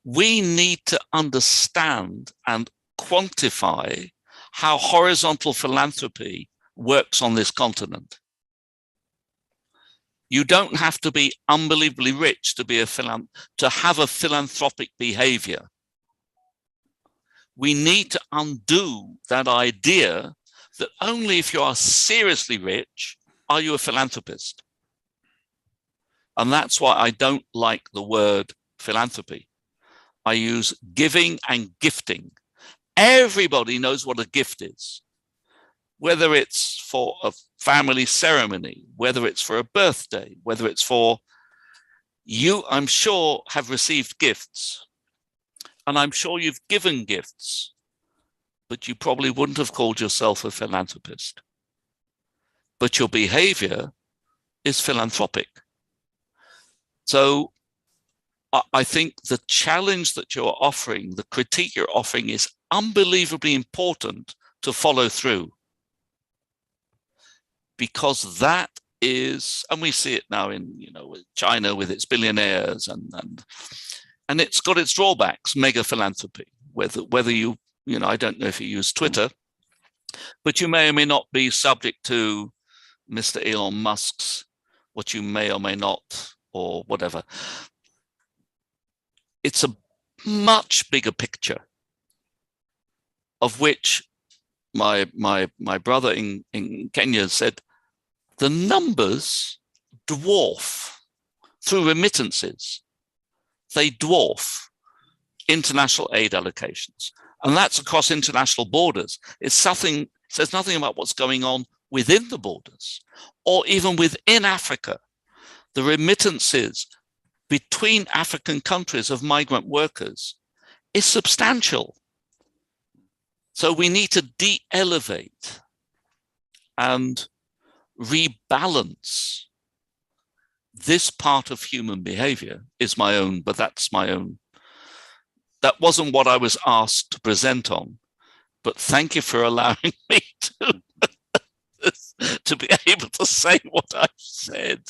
We need to understand and quantify how horizontal philanthropy works on this continent. You don't have to be unbelievably rich to be to have a philanthropic behavior. We need to undo that idea that only if you are seriously rich are you a philanthropist. And that's why I don't like the word philanthropy. I use giving and gifting. Everybody knows what a gift is, whether it's for a family ceremony, whether it's for a birthday, whether it's for you, I'm sure, have received gifts. And I'm sure you've given gifts, but you probably wouldn't have called yourself a philanthropist. But your behavior is philanthropic. So I think the challenge that you're offering, the critique you're offering, is unbelievably important to follow through. Because that is, and we see it now in, with China with its billionaires, and it's got its drawbacks, mega philanthropy, whether you, I don't know if you use Twitter, but you may or may not be subject to Mr. Elon Musk's, what you may or may not, or whatever. It's a much bigger picture, of which my brother in Kenya said the numbers dwarf, through remittances, they dwarf international aid allocations. And that's across international borders. It says nothing about what's going on within the borders, or even within Africa. The remittances between African countries of migrant workers is substantial. So we need to de-elevate and rebalance this part of human behavior. Is my own, but that's my own. That wasn't what I was asked to present on, but thank you for allowing me to be able to say what I've said.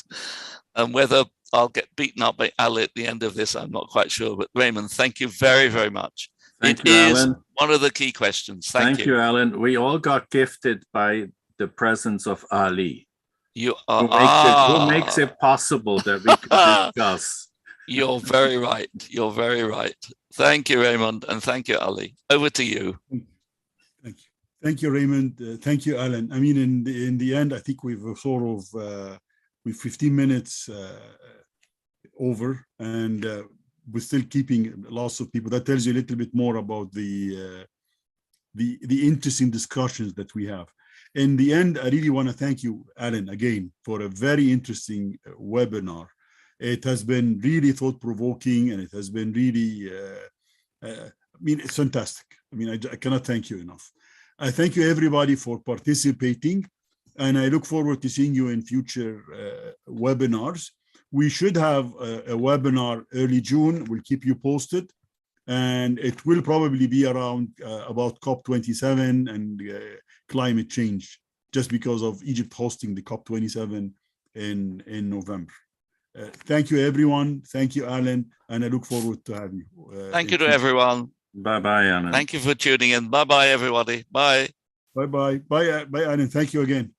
And whether I'll get beaten up by Ali at the end of this, I'm not quite sure. But Raymond, thank you very, very much. Thank you, Alan. One of the key questions. Thank you, Alan. We all got gifted by the presence of Ali. You are who makes it possible that we can discuss. You're very right. You're very right. Thank you, Raymond, and thank you, Ali. Over to you. Thank you. Thank you, Raymond. Thank you, Alan. I mean, in the end, I think we've sort of with 15 minutes over, and we're still keeping lots of people. That tells you a little bit more about the interesting discussions that we have. In the end, I really want to thank you, Alan, again, for a very interesting webinar. It has been really thought-provoking, and it has been really, I mean, it's fantastic. I mean, I cannot thank you enough. I thank you, everybody, for participating, and I look forward to seeing you in future webinars. We should have a webinar early June. We'll keep you posted, and it will probably be around about COP27 and climate change, just because of Egypt hosting the COP27 in November. Thank you, everyone. Thank you, Alan, and I look forward to having you. Thank you to everyone. Bye-bye, Alan. Thank you for tuning in. Bye-bye, everybody. Bye. Bye-bye. Bye, Alan. Thank you again.